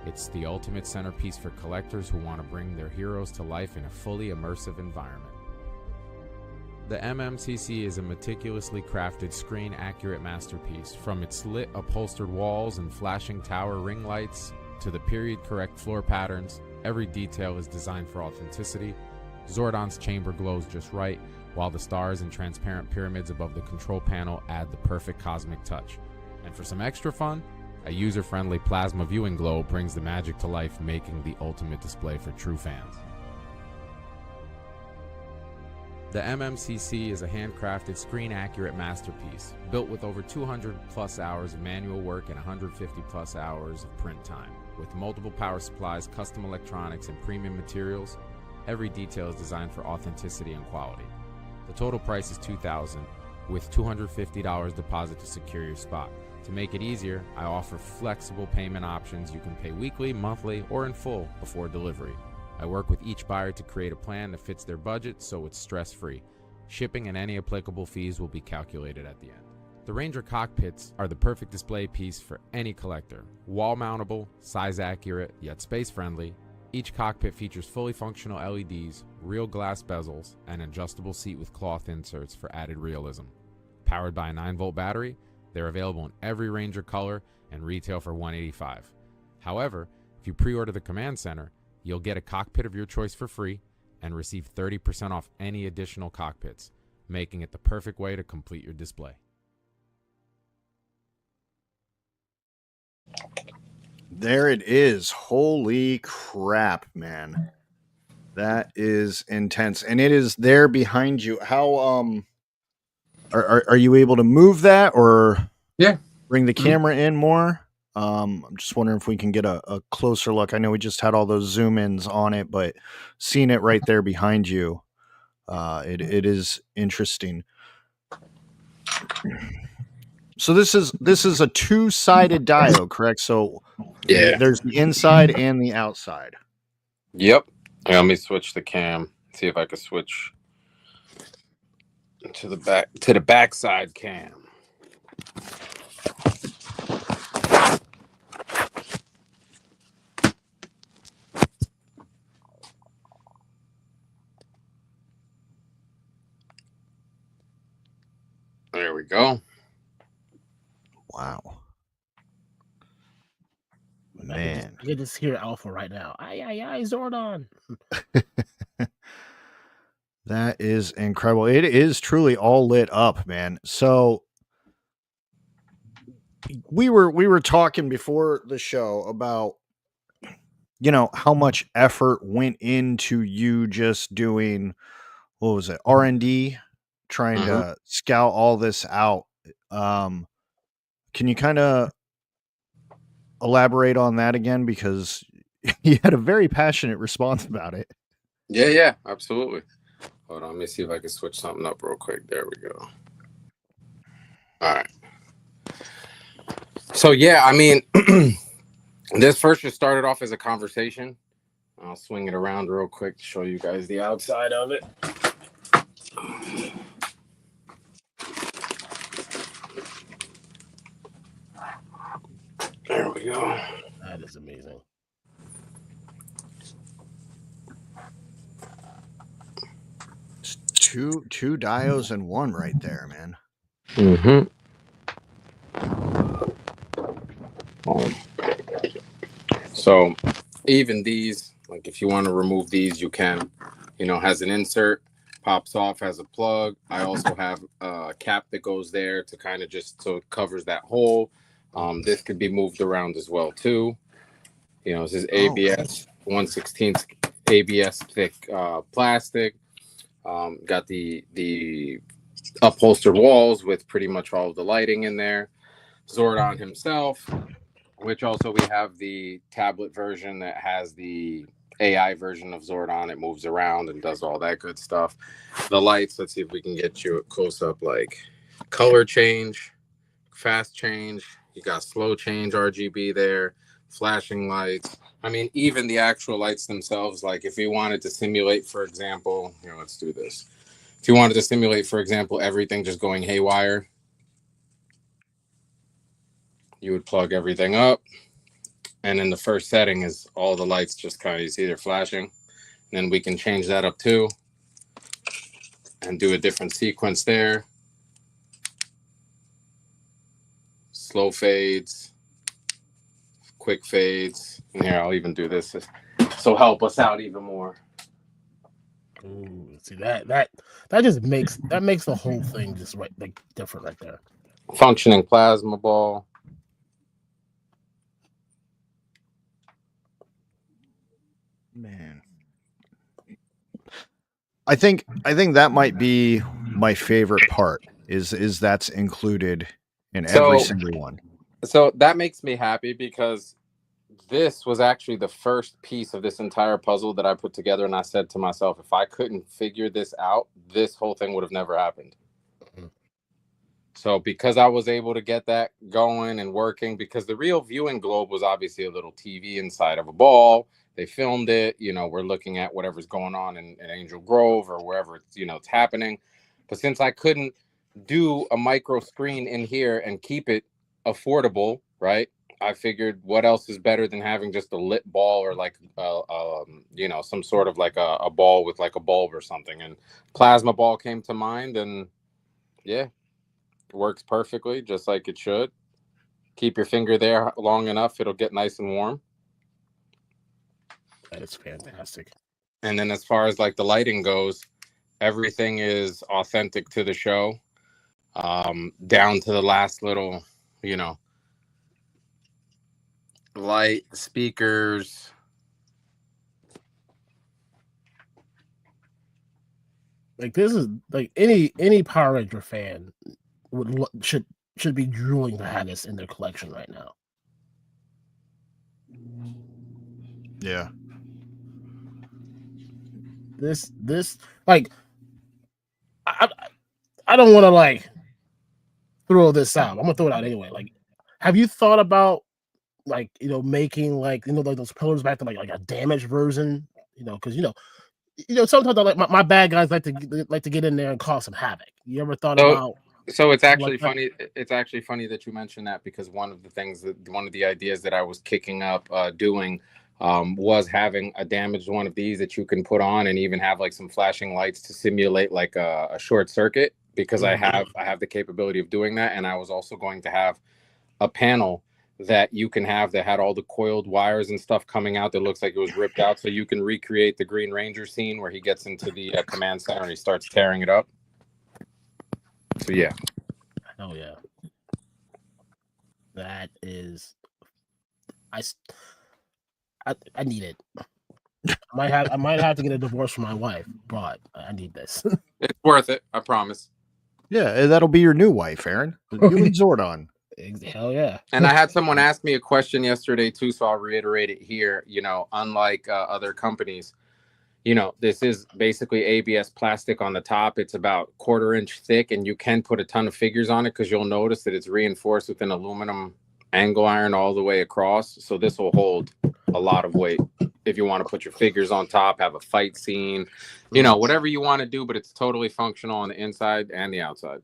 Speaker 5: it's the ultimate centerpiece for collectors who want to bring their heroes to life in a fully immersive environment. The MMCC is a meticulously crafted screen-accurate masterpiece. From its lit upholstered walls and flashing tower ring lights to the period-correct floor patterns, every detail is designed for authenticity. Zordon's chamber glows just right, while the stars and transparent pyramids above the control panel add the perfect cosmic touch. And for some extra fun, a user-friendly plasma viewing globe brings the magic to life, making the ultimate display for true fans. The MMCC is a handcrafted, screen-accurate masterpiece, built with over 200 plus hours of manual work and 150 plus hours of print time. With multiple power supplies, custom electronics, and premium materials, every detail is designed for authenticity and quality. The total price is $2,000, with $250 deposit to secure your spot. To make it easier, I offer flexible payment options. You can pay weekly, monthly, or in full before delivery. I work with each buyer to create a plan that fits their budget so it's stress-free. Shipping and any applicable fees will be calculated at the end. The Ranger cockpits are the perfect display piece for any collector. Wall-mountable, size-accurate, yet space-friendly. Each cockpit features fully functional LEDs, real glass bezels, and an adjustable seat with cloth inserts for added realism. Powered by a 9-volt battery, they're available in every Ranger color and retail for $185. However, if you pre-order the Command Center, you'll get a cockpit of your choice for free and receive 30% off any additional cockpits, making it the perfect way to complete your display.
Speaker 1: There it is. Holy crap, man. That is intense. And it is there behind you. How are you able to move that or bring the camera in more? I'm just wondering if we can get a closer look. I know we just had all those zoom ins on it, but seeing it right there behind you, it is interesting. So this is a two-sided diode, correct? So
Speaker 3: Yeah.
Speaker 1: there's the inside and the outside.
Speaker 3: Yep. Let me switch the cam. See if I can switch to the backside cam. There we go.
Speaker 1: Wow. Man.
Speaker 2: I get to hear Alpha right now. Aye, Zordon.
Speaker 1: That is incredible. It is truly all lit up, man. So we were talking before the show about, you know, how much effort went into you just doing, what was it, R&D, trying to scout all this out. Can you kind of elaborate on that again? Because you had a very passionate response about it.
Speaker 3: Yeah, absolutely. Hold on, let me see if I can switch something up real quick. There we go. All right. So yeah, I mean, this first just started off as a conversation. I'll swing it around real quick to show you guys the outside of it. There we go.
Speaker 2: That is amazing.
Speaker 1: Two diodes and one right there, man.
Speaker 3: So even these, like if you want to remove these, you can. You know, has an insert, pops off, has a plug. I also have a cap that goes there to kind of just so it covers that hole. This could be moved around as well too. You know, this is ABS 1/16 ABS thick plastic. Got the upholstered walls with pretty much all of the lighting in there. Zordon himself, which also we have the tablet version that has the AI version of Zordon. It moves around and does all that good stuff. The lights, let's see if we can get you a close up, like color change, fast change. You got slow change RGB there, flashing lights. I mean, even the actual lights themselves, like if you wanted to simulate, for example, here, let's do this. If you wanted to simulate, for example, everything just going haywire, you would plug everything up. And then the first setting is all the lights just kind of, you see they're flashing. And then we can change that up too. and do a different sequence there. Slow fades, quick fades. And here, I'll even do this. So help us out even more.
Speaker 2: Ooh, see that just makes the whole thing just right like different right there.
Speaker 3: Functioning plasma ball.
Speaker 1: Man, I think that might be my favorite part. Is that's included in every single one.
Speaker 3: So that makes me happy because this was actually the first piece of this entire puzzle that I put together, and I said to myself, if I couldn't figure this out, this whole thing would have never happened. Mm-hmm. So because I was able to get that going and working, because the real viewing globe was obviously a little TV inside of a ball. They filmed it, you know, we're looking at whatever's going on in Angel Grove or wherever it's, you know, it's happening. But since I couldn't do a micro screen in here and keep it affordable, right? I figured what else is better than having just a lit ball or like, you know, some sort of like a ball with like a bulb or something. And plasma ball came to mind, and yeah, it works perfectly, just like it should. Keep your finger there long enough, it'll get nice and warm.
Speaker 2: That is fantastic.
Speaker 3: And then as far as like the lighting goes, everything is authentic to the show, down to the last little, you know, light, speakers.
Speaker 2: Like this is like any Power Ranger fan should be drooling to have this in their collection right now.
Speaker 1: Yeah.
Speaker 2: This like I don't want to like throw this out. I'm gonna throw it out anyway. Like, have you thought about like, you know, making like, you know, like those pillars back to like a damaged version? You know, because you know sometimes I, like my bad guys like to get in there and cause some havoc. You ever thought about?
Speaker 3: So it's actually funny. It's actually funny that you mentioned that, because one of the ideas that I was kicking up doing was having a damaged one of these that you can put on and even have like some flashing lights to simulate like a short circuit, because I have the capability of doing that. And I was also going to have a panel that you can have that had all the coiled wires and stuff coming out that looks like it was ripped out, so you can recreate the Green Ranger scene where he gets into the command center and he starts tearing it up. So yeah.
Speaker 2: Oh yeah. That is, I need it. I might have to get a divorce from my wife, but I need this.
Speaker 3: It's worth it, I promise.
Speaker 1: Yeah, that'll be your new wife, Aaron. You and Zordon.
Speaker 2: Hell yeah.
Speaker 3: And I had someone ask me a question yesterday too, so I'll reiterate it here. You know, unlike other companies, you know, this is basically ABS plastic on the top. It's about 1/4 inch thick, and you can put a ton of figures on it because you'll notice that it's reinforced with an aluminum angle iron all the way across. So this will hold a lot of weight if you want to put your figures on top, have a fight scene, you know, whatever you want to do, but it's totally functional on the inside and the outside.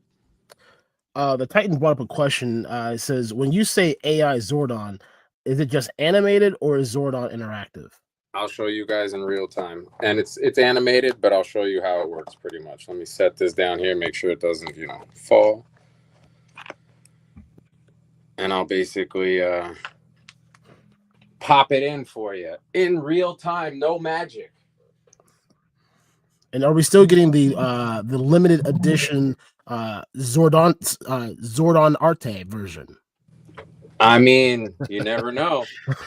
Speaker 2: The Titan brought up a question. It says, when you say AI Zordon, is it just animated or is Zordon interactive?
Speaker 3: I'll show you guys in real time. And it's animated, but I'll show you how it works pretty much. Let me set this down here, make sure it doesn't, you know, fall. And I'll basically pop it in for you in real time, no magic.
Speaker 2: And are we still getting the limited edition Zordon Arte version?
Speaker 3: I mean, you never know.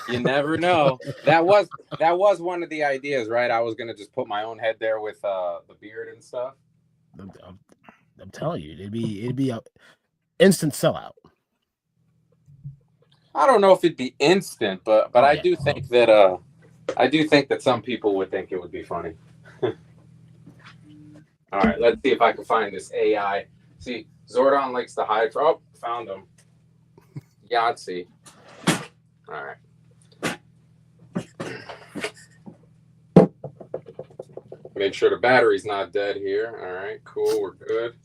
Speaker 3: You never know. That was one of the ideas, right? I was gonna just put my own head there with the beard and stuff.
Speaker 2: I'm telling you, it'd be a instant sellout.
Speaker 3: I don't know if it'd be instant, but I do think that some people would think it would be funny. All right, let's see if I can find this AI. See, Zordon likes to hide. Oh, found him. Yahtzee. All right. Make sure the battery's not dead here. All right, cool. We're good.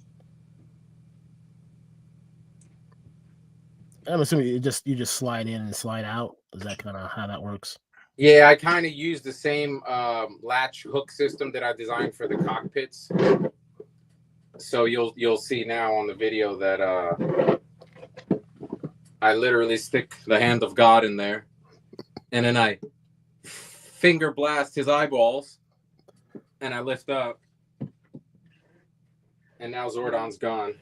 Speaker 2: I'm assuming you just slide in and slide out. Is that kind of how that works?
Speaker 3: Yeah, I kind of use the same latch hook system that I designed for the cockpits. So you'll see now on the video that I literally stick the hand of God in there, and then I finger blast his eyeballs, and I lift up, and now Zordon's gone.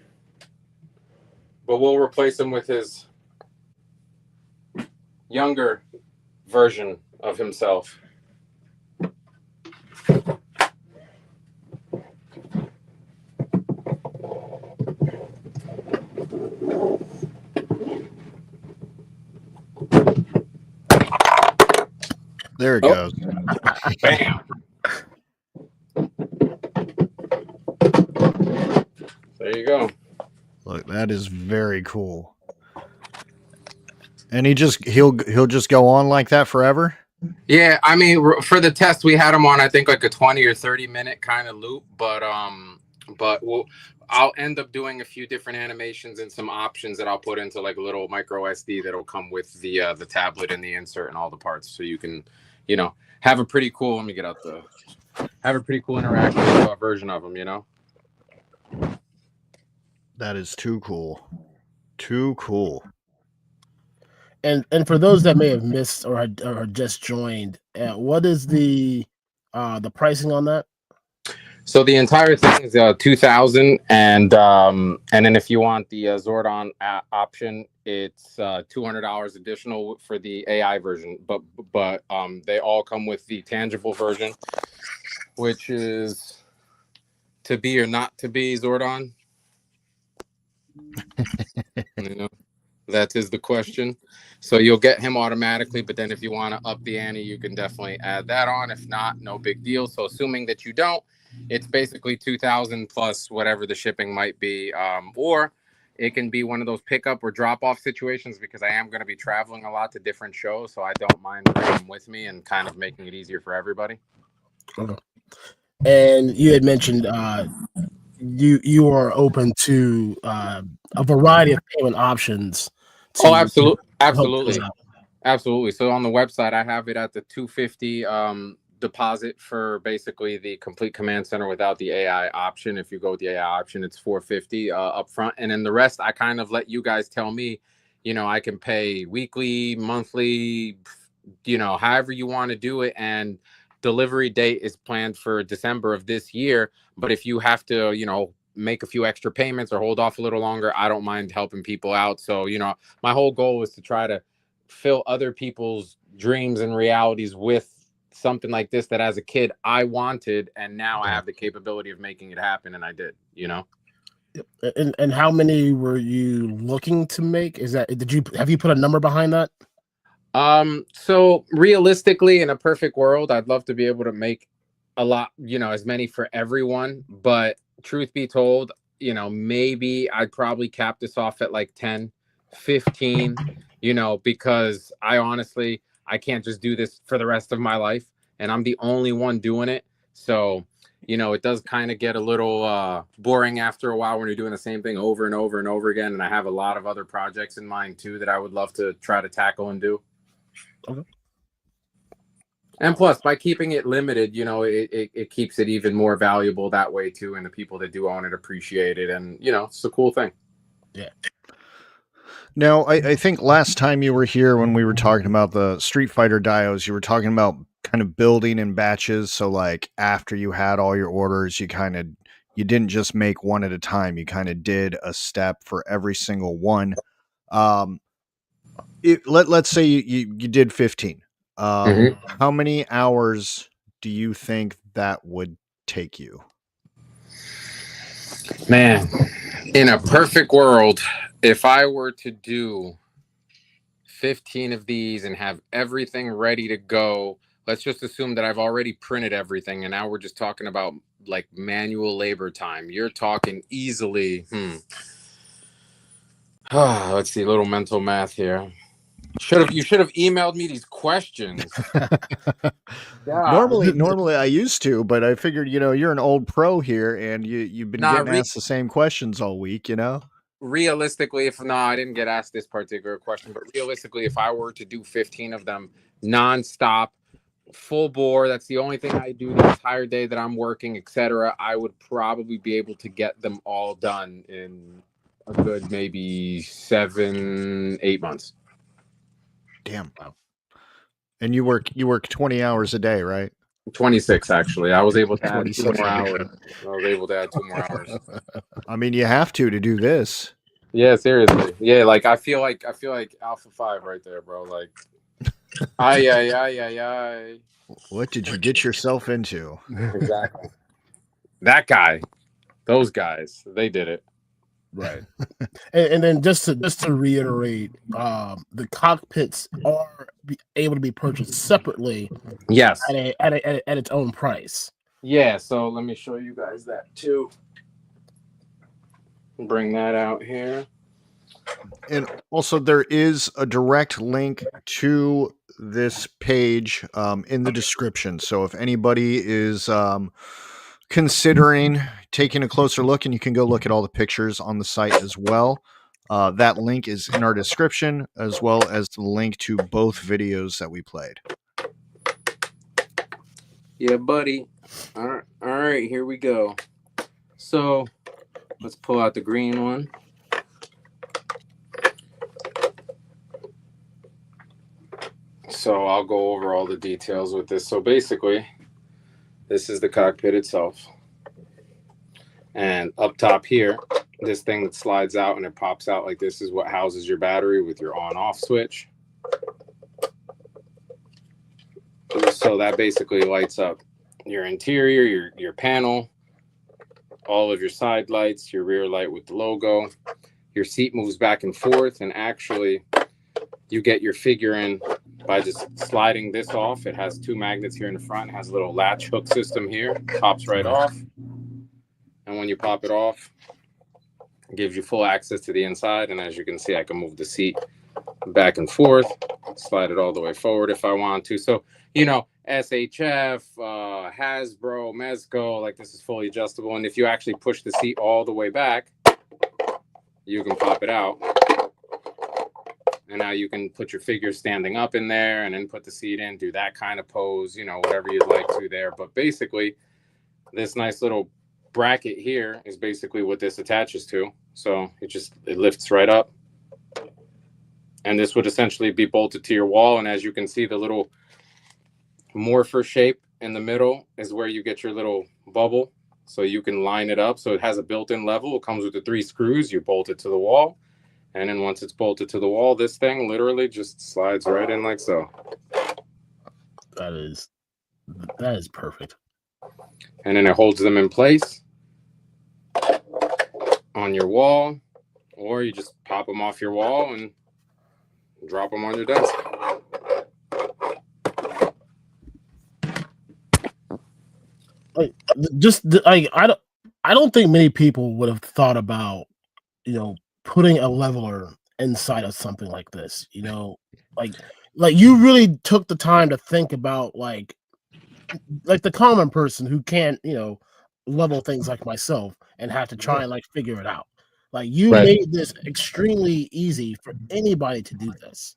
Speaker 3: But we'll replace him with his younger version of himself.
Speaker 1: There it goes.
Speaker 3: Bam. There you go.
Speaker 1: Look, that is very cool. And he'll just go on like that forever?
Speaker 3: Yeah, I mean, for the test, we had him on, I think, like a 20 or 30-minute kind of loop, but I'll end up doing a few different animations and some options that I'll put into like a little micro SD that'll come with the tablet and the insert and all the parts, so you can, have a pretty cool. Let me get out have a pretty cool interactive version of them.
Speaker 1: That is too cool. Too cool.
Speaker 2: And for those that may have missed or just joined, what is the pricing on that?
Speaker 3: So the entire thing is 2,000, and then if you want the Zordon option, it's $200 additional for the AI version. But they all come with the tangible version, which is to be or not to be Zordon. That is the question. So you'll get him automatically, but then if you want to up the ante, you can definitely add that on. If not, no big deal. So assuming that you don't, it's basically 2,000 plus whatever the shipping might be, or it can be one of those pickup or drop off situations, because I am going to be traveling a lot to different shows, so I don't mind bringing them with me and kind of making it easier for everybody.
Speaker 2: Okay. And you had mentioned you are open to a variety of payment options.
Speaker 3: Oh, absolutely. So on the website, I have it at the $250 deposit for basically the complete command center without the AI option. If you go with the AI option, it's $450 up front, and then the rest I kind of let you guys tell me. I can pay weekly, monthly, however you want to do it, and delivery date is planned for December of this year. But if you have to, make a few extra payments or hold off a little longer, I don't mind helping people out. So, my whole goal is to try to fill other people's dreams and realities with something like this that as a kid I wanted, and now I have the capability of making it happen, and I did.
Speaker 2: And how many were you looking to make? Have you put a number behind that?
Speaker 3: So realistically, in a perfect world, I'd love to be able to make a lot, as many for everyone. But truth be told, maybe I'd probably cap this off at like 10, 15, because I can't just do this for the rest of my life, and I'm the only one doing it. So, it does kind of get a little boring after a while when you're doing the same thing over and over and over again. And I have a lot of other projects in mind too that I would love to try to tackle and do.
Speaker 2: Okay.
Speaker 3: And plus, by keeping it limited, it keeps it even more valuable that way too. And the people that do own it appreciate it. And, it's a cool thing.
Speaker 2: Yeah.
Speaker 1: Now, I think last time you were here when we were talking about the Street Fighter dios, you were talking about kind of building in batches. So like after you had all your orders, you didn't just make one at a time. You kind of did a step for every single one. Let's say you did 15. How many hours do you think that would take you?
Speaker 3: Man, in a perfect world, if I were to do 15 of these and have everything ready to go, let's just assume that I've already printed everything, and now we're just talking about like manual labor time. You're talking easily. Let's see, a little mental math here. You should have emailed me these questions.
Speaker 1: Normally I used to, but I figured, you're an old pro here, and you've been getting asked the same questions all week,
Speaker 3: Realistically, I didn't get asked this particular question, but realistically, if I were to do 15 of them nonstop, full bore, that's the only thing I do the entire day that I'm working, etc., I would probably be able to get them all done in a good maybe 7-8 months.
Speaker 1: Damn. Wow. And you work 20 hours a day, right?
Speaker 3: 26 actually. I was able to add 2
Speaker 1: 26
Speaker 3: more
Speaker 1: hours.
Speaker 3: hours. I was able to add 2 more hours.
Speaker 1: I mean, you have to do this.
Speaker 3: Yeah, seriously. Yeah, like I feel like Alpha 5 right there, bro. Like I.
Speaker 1: What did you get yourself into?
Speaker 3: Exactly. That guy, those guys, they did it.
Speaker 2: Right. And then just to reiterate, the cockpits are able to be purchased separately.
Speaker 3: Yes.
Speaker 2: At its own price.
Speaker 3: Yeah, so let me show you guys that too. Bring that out here.
Speaker 1: And also, there is a direct link to this page in the description. So if anybody is considering taking a closer look, and you can go look at all the pictures on the site as well, that link is in our description, as well as the link to both videos that we played.
Speaker 3: Yeah, buddy. All right, here we go. So let's pull out the green one. So I'll go over all the details with this. So basically, this is the cockpit itself. And up top here, this thing that slides out and it pops out like this is what houses your battery with your on-off switch. So that basically lights up your interior, your panel, all of your side lights, your rear light with the logo. Your seat moves back and forth, and actually you get your figure in by just sliding this off. It has 2 magnets here in the front. It has a little latch hook system here. Pops right off. And when you pop it off, it gives you full access to the inside. And as you can see, I can move the seat back and forth, slide it all the way forward if I want to. So, you know, SHF, Hasbro, Mezco, like this is fully adjustable. And if you actually push the seat all the way back, you can pop it out. And now you can put your figure standing up in there and then put the seat in, do that kind of pose, you know, whatever you'd like to there. But basically, this nice little bracket here is basically what this attaches to. So it lifts right up. And this would essentially be bolted to your wall. And as you can see, the little morpher shape in the middle is where you get your little bubble. So you can line it up. So it has a built-in level. It comes with the 3 screws. You bolt it to the wall. And then once it's bolted to the wall, this thing literally just slides right in like so.
Speaker 2: That is perfect.
Speaker 3: And then it holds them in place on your wall, or you just pop them off your wall and drop them on your desk.
Speaker 2: I don't think many people would have thought about, you know, putting a leveler inside of something like this, you know, like you really took the time to think about like the common person who can't, you know, level things like myself and have to try and like figure it out. Like you made this extremely easy for anybody to do this.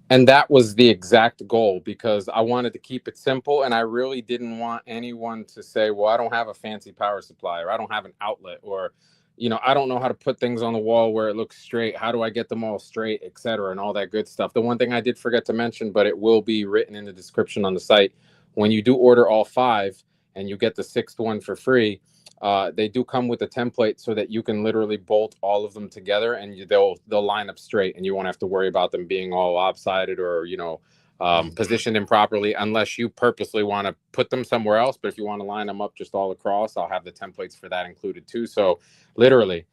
Speaker 3: And that was the exact goal, because I wanted to keep it simple, and I really didn't want anyone to say, well, I don't have a fancy power supply, or I don't have an outlet, or, you know, I don't know how to put things on the wall where it looks straight. How do I get them all straight, etc., and all that good stuff. The one thing I did forget to mention, but it will be written in the description on the site, when you do order all 5 and you get the 6th one for free, they do come with a template so that you can literally bolt all of them together, and they'll line up straight, and you won't have to worry about them being all lopsided or, you know, positioned improperly, unless you purposely want to put them somewhere else. But if you want to line them up just all across, I'll have the templates for that included too. So literally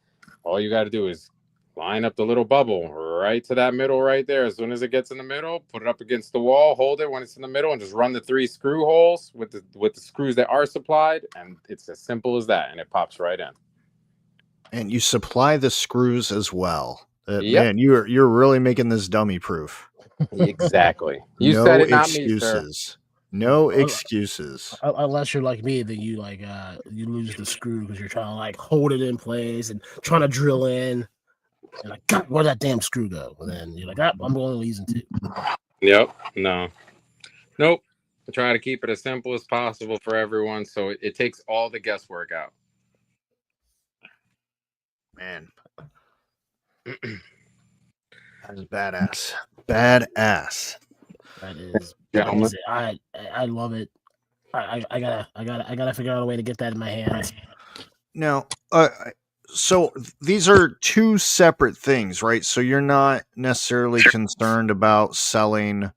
Speaker 3: all you got to do is line up the little bubble right to that middle right there. As soon as it gets in the middle, put it up against the wall, hold it when it's in the middle, and just run the 3 screw holes with the screws that are supplied, and it's as simple as that, and it pops right in. And
Speaker 1: you supply the screws as well. Man, you're really making this dummy proof.
Speaker 3: Exactly. You said it, not me, sir.
Speaker 1: No excuses.
Speaker 2: Unless you're like me, then you like you lose the screw because you're trying to like hold it in place and trying to drill in. You're like, God, where'd that damn screw go? And then you're like, I'm only using 2.
Speaker 3: Yep. No. Nope. I try to keep it as simple as possible for everyone, so it takes all the guesswork out.
Speaker 1: Man, that is badass. Badass.
Speaker 2: That is,
Speaker 3: Gentlemen.
Speaker 2: like I love it. I gotta figure out a way to get that in my hands.
Speaker 1: Now, so these are two separate things, right? So you're not necessarily concerned about selling,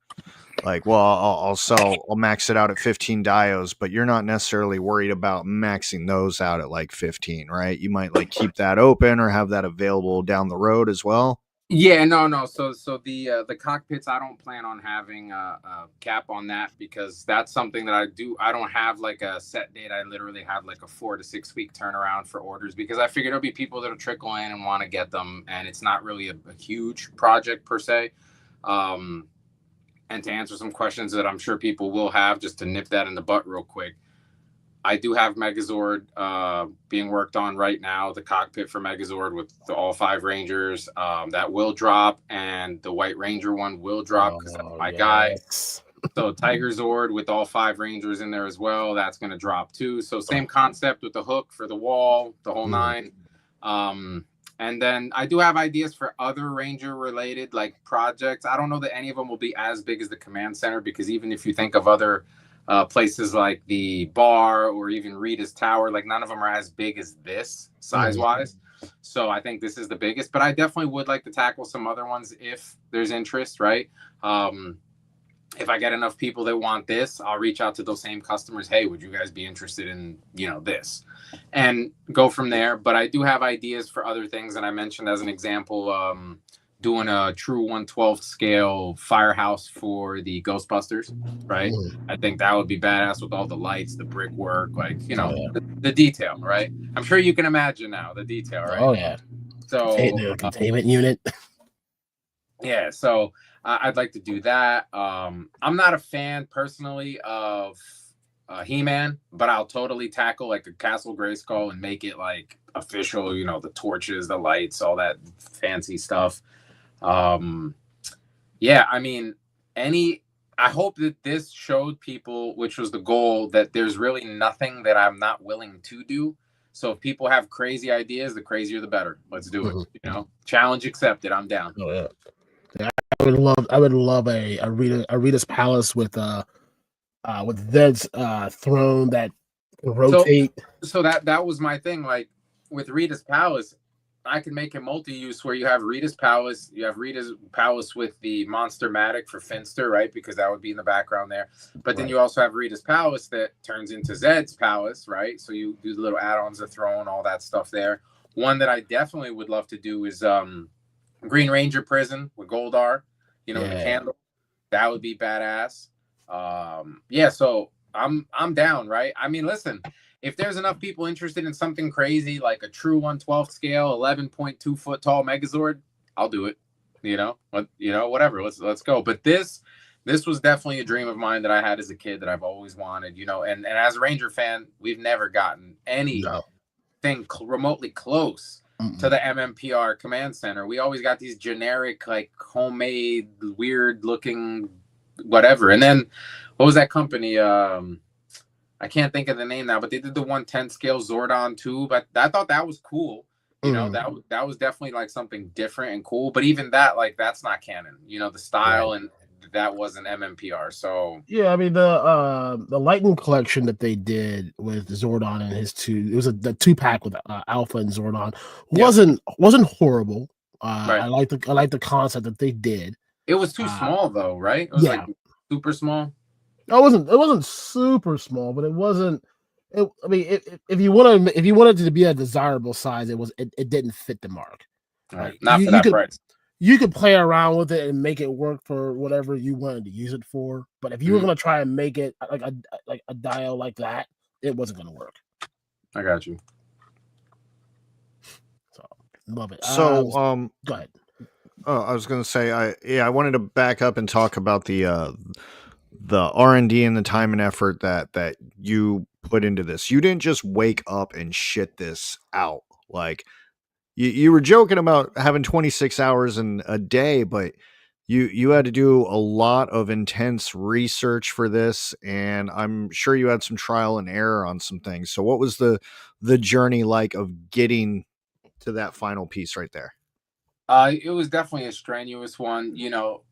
Speaker 1: like, well, I'll max it out at 15 dios, but you're not necessarily worried about maxing those out at like 15, right? You might like keep that open or have that available down the road as well.
Speaker 3: Yeah, no. So the cockpits, I don't plan on having a cap on that, because that's something that I don't have like a set date. I literally have like a 4 to 6 week turnaround for orders, because I figure there'll be people that'll trickle in and want to get them, and it's not really a huge project per se. And to answer some questions that I'm sure people will have, just to nip that in the butt real quick, I do have Megazord being worked on right now, the cockpit for Megazord with all 5 Rangers. That will drop, and the White Ranger one will drop, because that's my guy. So Tiger Zord with all 5 Rangers in there as well, that's going to drop too. So same concept with the hook for the wall, the whole 9. And then I do have ideas for other Ranger related like projects. I don't know that any of them will be as big as the command center, because even if you think of other places like the bar or even Rita's Tower, like none of them are as big as this size wise. So I think this is the biggest, but I definitely would like to tackle some other ones if there's interest, right? If I get enough people that want this, I'll reach out to those same customers. Hey, would you guys be interested in, this, and go from there. But I do have ideas for other things. And I mentioned as an example, doing a true 1/12 scale firehouse for the Ghostbusters, right? I think that would be badass with all the lights, the brickwork, like, the detail, right? I'm sure you can imagine now the detail, right?
Speaker 2: Oh yeah.
Speaker 3: So
Speaker 2: the containment unit.
Speaker 3: Yeah, so I'd like to do that. I'm not a fan personally of He-Man, but I'll totally tackle like a Castle Grayskull and make it like official, the torches, the lights, all that fancy stuff. Yeah, I mean, I hope that this showed people, which was the goal, that there's really nothing that I'm not willing to do. So if people have crazy ideas, the crazier the better. Let's do it. Challenge accepted. I'm down.
Speaker 2: Oh yeah. I would love a Rita's Palace with Ved's throne that rotate.
Speaker 3: So that was my thing. Like with Rita's Palace, I can make it multi-use where you have Rita's Palace, with the Monster-Matic for Finster, right? Because that would be in the background there. But then you also have Rita's Palace that turns into Zed's Palace, right? So you do the little add-ons, the throne, all that stuff there. One that I definitely would love to do is Green Ranger Prison with Goldar, the candle. That would be badass. So I'm down, right? I mean, listen, if there's enough people interested in something crazy like a true 1/12 scale, 11.2 foot tall Megazord, I'll do it. Whatever. Let's go. But this was definitely a dream of mine that I had as a kid that I've always wanted. And as a Ranger fan, we've never gotten anything remotely close to the MMPR command center. We always got these generic, like homemade, weird looking whatever. And then what was that company? I can't think of the name now, but they did the 1/10 scale Zordon too. But I thought that was cool. That was definitely like something different and cool. But even that, like, that's not canon. The style and that wasn't MMPR. So
Speaker 2: yeah, I mean the Lightning collection that they did with Zordon and his two, it was the 2-pack with Alpha and Zordon wasn't horrible. I like the concept that they did.
Speaker 3: It was too small though, right? It was like super small.
Speaker 2: It wasn't super small, but it wasn't. I mean, if you wanted it to be a desirable size, it didn't fit the mark.
Speaker 3: Right. Not for that price.
Speaker 2: You could play around with it and make it work for whatever you wanted to use it for. But if you were going to try and make it like a dial like that, it wasn't going to work.
Speaker 3: I got you.
Speaker 2: So love it.
Speaker 1: So
Speaker 2: go ahead.
Speaker 1: Oh, I was going to say, I wanted to back up and talk about the R&D and the time and effort that you put into this. You didn't just wake up and shit this out. Like you were joking about having 26 hours in a day, but you had to do a lot of intense research for this, and I'm sure you had some trial and error on some things. So what was the journey like of getting to that final piece right there?
Speaker 3: It was definitely a strenuous one. You know,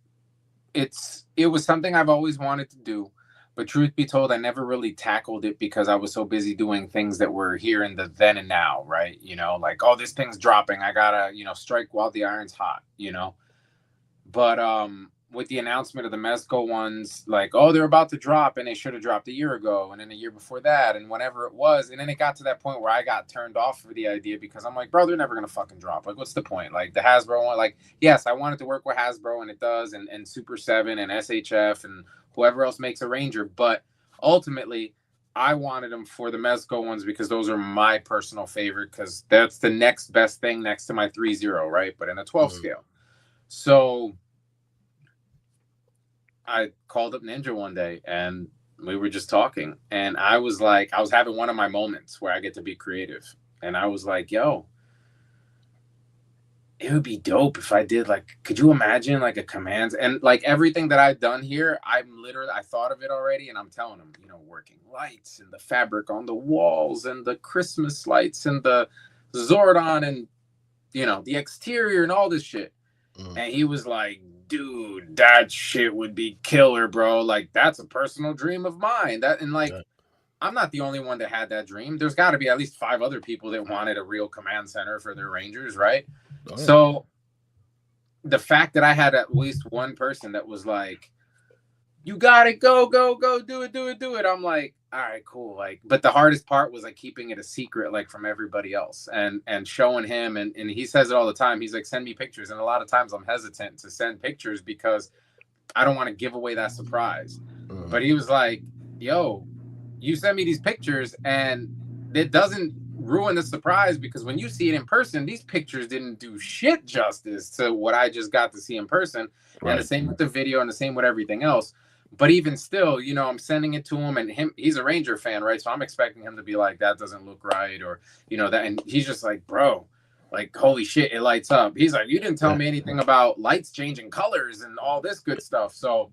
Speaker 3: it was something I've always wanted to do, but truth be told, I never really tackled it because I was so busy doing things that were here in the then and now, right? You know, like, oh, this thing's dropping, I gotta, strike while the iron's hot, But with the announcement of the Mezco ones, like, oh, they're about to drop, and they should have dropped a year ago, and then a year before that, and whenever it was, and then it got to that point where I got turned off for the idea because I'm like, bro, they're never gonna fucking drop. Like, what's the point? Like the Hasbro one, like, yes, I wanted to work with Hasbro, and it does, and Super 7 and SHF and whoever else makes a Ranger, but ultimately, I wanted them for the Mezco ones because those are my personal favorite because that's the next best thing next to my 3-0, right? But in a 12 scale. So I called up Ninja one day and we were just talking, and I was like, I was having one of my moments where I get to be creative, and I was like, yo, it would be dope if I did, like, could you imagine like a commands, and like everything that I've done here, I thought of it already, and I'm telling them, working lights and the fabric on the walls and the Christmas lights and the Zordon and the exterior and all this shit. And he was like, dude, that shit would be killer, bro. Like, that's a personal dream of mine. I'm not the only one that had that dream. There's got to be at least 5 other people that wanted a real command center for their Rangers, right? Oh, yeah. So the fact that I had at least one person that was like, you got it, go, do it. I'm like, all right, cool. Like, but the hardest part was like keeping it a secret, like from everybody else, and showing him. And he says it all the time. He's like, send me pictures. And a lot of times I'm hesitant to send pictures because I don't want to give away that surprise. But he was like, yo, you send me these pictures and it doesn't ruin the surprise, because when you see it in person, these pictures didn't do shit justice to what I just got to see in person. Right. And the same with the video and the same with everything else. But even still, I'm sending it to him, and he's a Ranger fan, right? So I'm expecting him to be like, that doesn't look right, or, that. And he's just like, bro, like, holy shit, it lights up. He's like, you didn't tell me anything about lights changing colors and all this good stuff. So,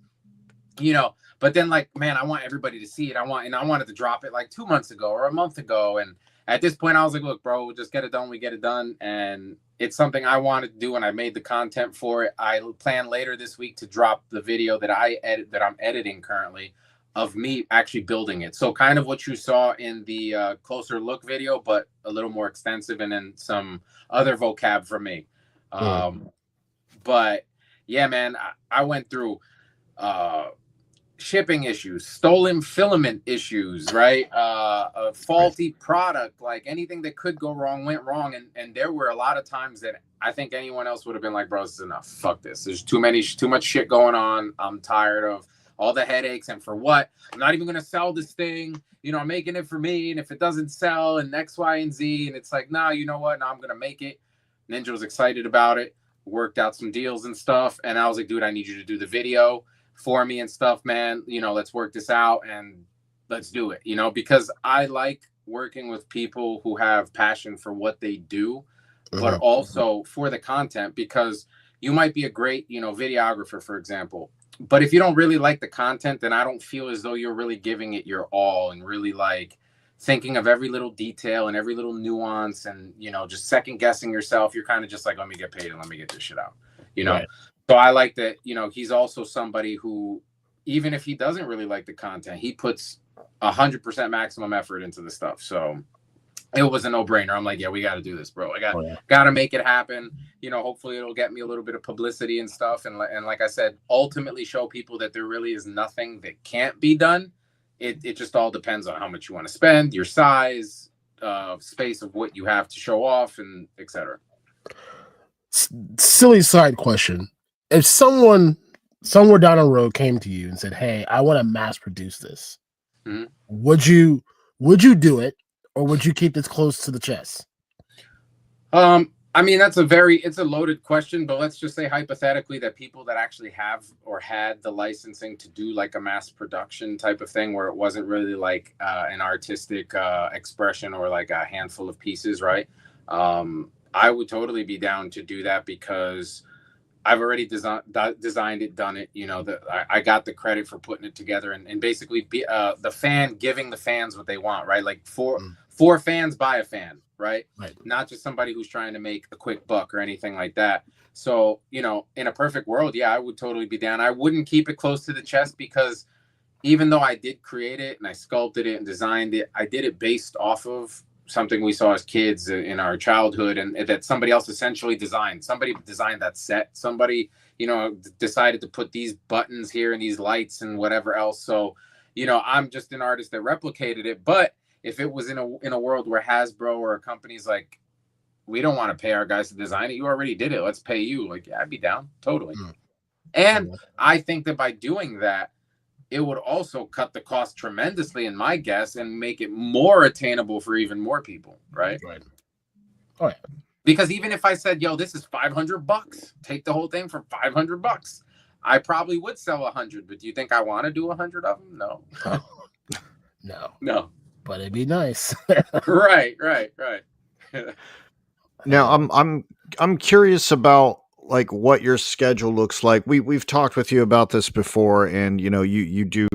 Speaker 3: but then, like, man, I want everybody to see it. I wanted to drop it like 2 months ago or a month ago. And at this point I was like, look, bro, we'll just get it done. We get it done. And it's something I wanted to do, and I made the content for it. I plan later this week to drop the video that I'm editing currently of me actually building it. So kind of what you saw in the closer look video, but a little more extensive, and then some other vocab for me. But yeah, man, I went through shipping issues, stolen filament issues, right? A faulty product, like anything that could go wrong went wrong. And there were a lot of times that I think anyone else would have been like, bro, this is enough. Fuck this. There's too much shit going on. I'm tired of all the headaches. And for what? I'm not even going to sell this thing. I'm making it for me. And if it doesn't sell and X, Y, and Z, and it's like, nah, you know what? Now I'm going to make it. Ninja was excited about it. Worked out some deals and stuff. And I was like, dude, I need you to do the video for me and stuff, man. Let's work this out and let's do it, because I like working with people who have passion for what they do, but also for the content, because you might be a great, videographer, for example, but if you don't really like the content, then I don't feel as though you're really giving it your all and really like thinking of every little detail and every little nuance and, just second guessing yourself. You're kind of just like, let me get paid and let me get this shit out, Right. So I like that, he's also somebody who, even if he doesn't really like the content, he puts 100% maximum effort into the stuff. So it was a no-brainer. I'm like, yeah, we got to do this, bro. I got to make it happen. Hopefully it'll get me a little bit of publicity and stuff. And like I said, ultimately show people that there really is nothing that can't be done. It just all depends on how much you want to spend, your size, space of what you have to show off, and etc.
Speaker 2: Silly side question. If someone somewhere down the road came to you and said, hey, I want to mass produce this, would you do it, or would you keep this close to the chest?
Speaker 3: I mean, it's a loaded question, but let's just say hypothetically that people that actually have or had the licensing to do like a mass production type of thing, where it wasn't really like an artistic expression or like a handful of pieces, right? I would totally be down to do that, because I've already designed it, done it. I got the credit for putting it together, and basically the fan giving the fans what they want, right? Like four fans buy a fan, right? Not just somebody who's trying to make a quick buck or anything like that. So, in a perfect world, yeah, I would totally be down. I wouldn't keep it close to the chest because even though I did create it and I sculpted it and designed it, I did it based off of something we saw as kids in our childhood, and that somebody else essentially designed. Somebody designed that set. Somebody, decided to put these buttons here and these lights and whatever else. So, I'm just an artist that replicated it. But if it was in a world where Hasbro or a company's like, we don't want to pay our guys to design it, you already did it, let's pay you. Like, yeah, I'd be down totally. And I think that by doing that, it would also cut the cost tremendously, in my guess, and make it more attainable for even more people, right?
Speaker 2: Oh, yeah.
Speaker 3: Because even if I said, yo, this is $500, take the whole thing for $500, I probably would sell 100. But do you think I want to do 100 of them? No. No.
Speaker 2: But it'd be nice.
Speaker 3: Right.
Speaker 1: Now, I'm curious about like what your schedule looks like. We've talked with you about this before, and you do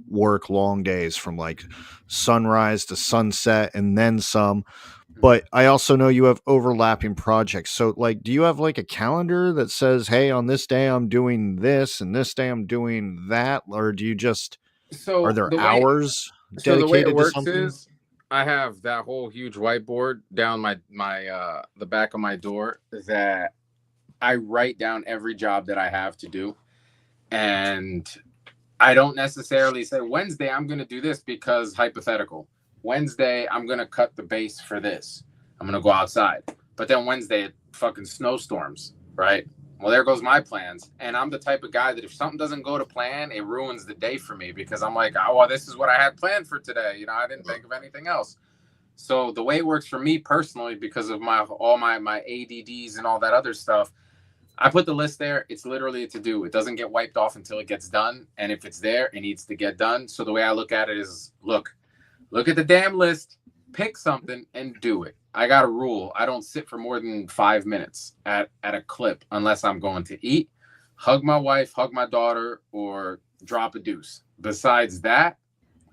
Speaker 1: work long days from like sunrise to sunset and then some. But I also know you have overlapping projects. So like, do you have like a calendar that says, hey, on this day I'm doing this and this day I'm doing that? Or do you just, are there hours dedicated
Speaker 3: the way it
Speaker 1: to
Speaker 3: works
Speaker 1: something?
Speaker 3: is I have that whole huge whiteboard down my the back of my door that I write down every job that I have to do. And I don't necessarily say Wednesday I'm going to do this, because hypothetical. Wednesday I'm going to cut the base for this. I'm going to go outside. But then Wednesday it fucking snowstorms, right? Well, there goes my plans. And I'm the type of guy that if something doesn't go to plan, it ruins the day for me, because I'm like, oh, well, this is what I had planned for today. I didn't think of anything else. So the way it works for me personally, because of all my ADDs and all that other stuff, I put the list there. It's literally a to-do. It doesn't get wiped off until it gets done. And if it's there, it needs to get done. So the way I look at it is, look at the damn list, pick something and do it. I got a rule. I don't sit for more than 5 minutes at a clip unless I'm going to eat, hug my wife, hug my daughter, or drop a deuce. Besides that,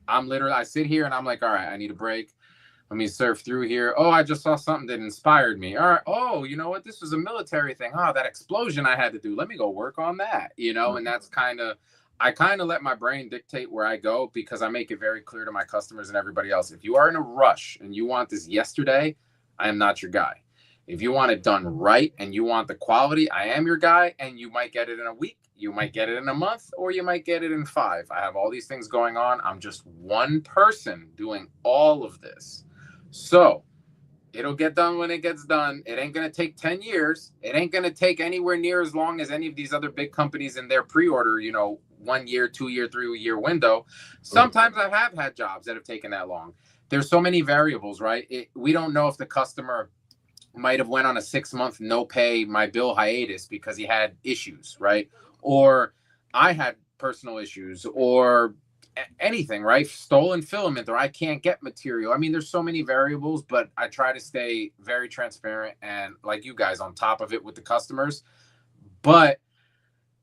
Speaker 3: I sit here and I'm like, all right, I need a break. Let me surf through here. Oh, I just saw something that inspired me. All right. Oh, you know what? This was a military thing. Oh, that explosion I had to do. Let me go work on that, and that's I kind of let my brain dictate where I go, because I make it very clear to my customers and everybody else. If you are in a rush and you want this yesterday, I am not your guy. If you want it done right and you want the quality, I am your guy, and you might get it in a week. You might get it in a month, or you might get it in 5. I have all these things going on. I'm just one person doing all of this. So it'll get done when it gets done. It ain't going to take 10 years. It ain't going to take anywhere near as long as any of these other big companies in their pre-order, 1 year, 2 year, 3 year window. Sometimes I have had jobs that have taken that long. There's so many variables, right? We don't know if the customer might have went on a 6-month no pay my bill hiatus because he had issues, right? Or I had personal issues, or anything, right? Stolen filament, or I can't get material. I mean, there's so many variables, but I try to stay very transparent and, like you guys, on top of it with the customers. But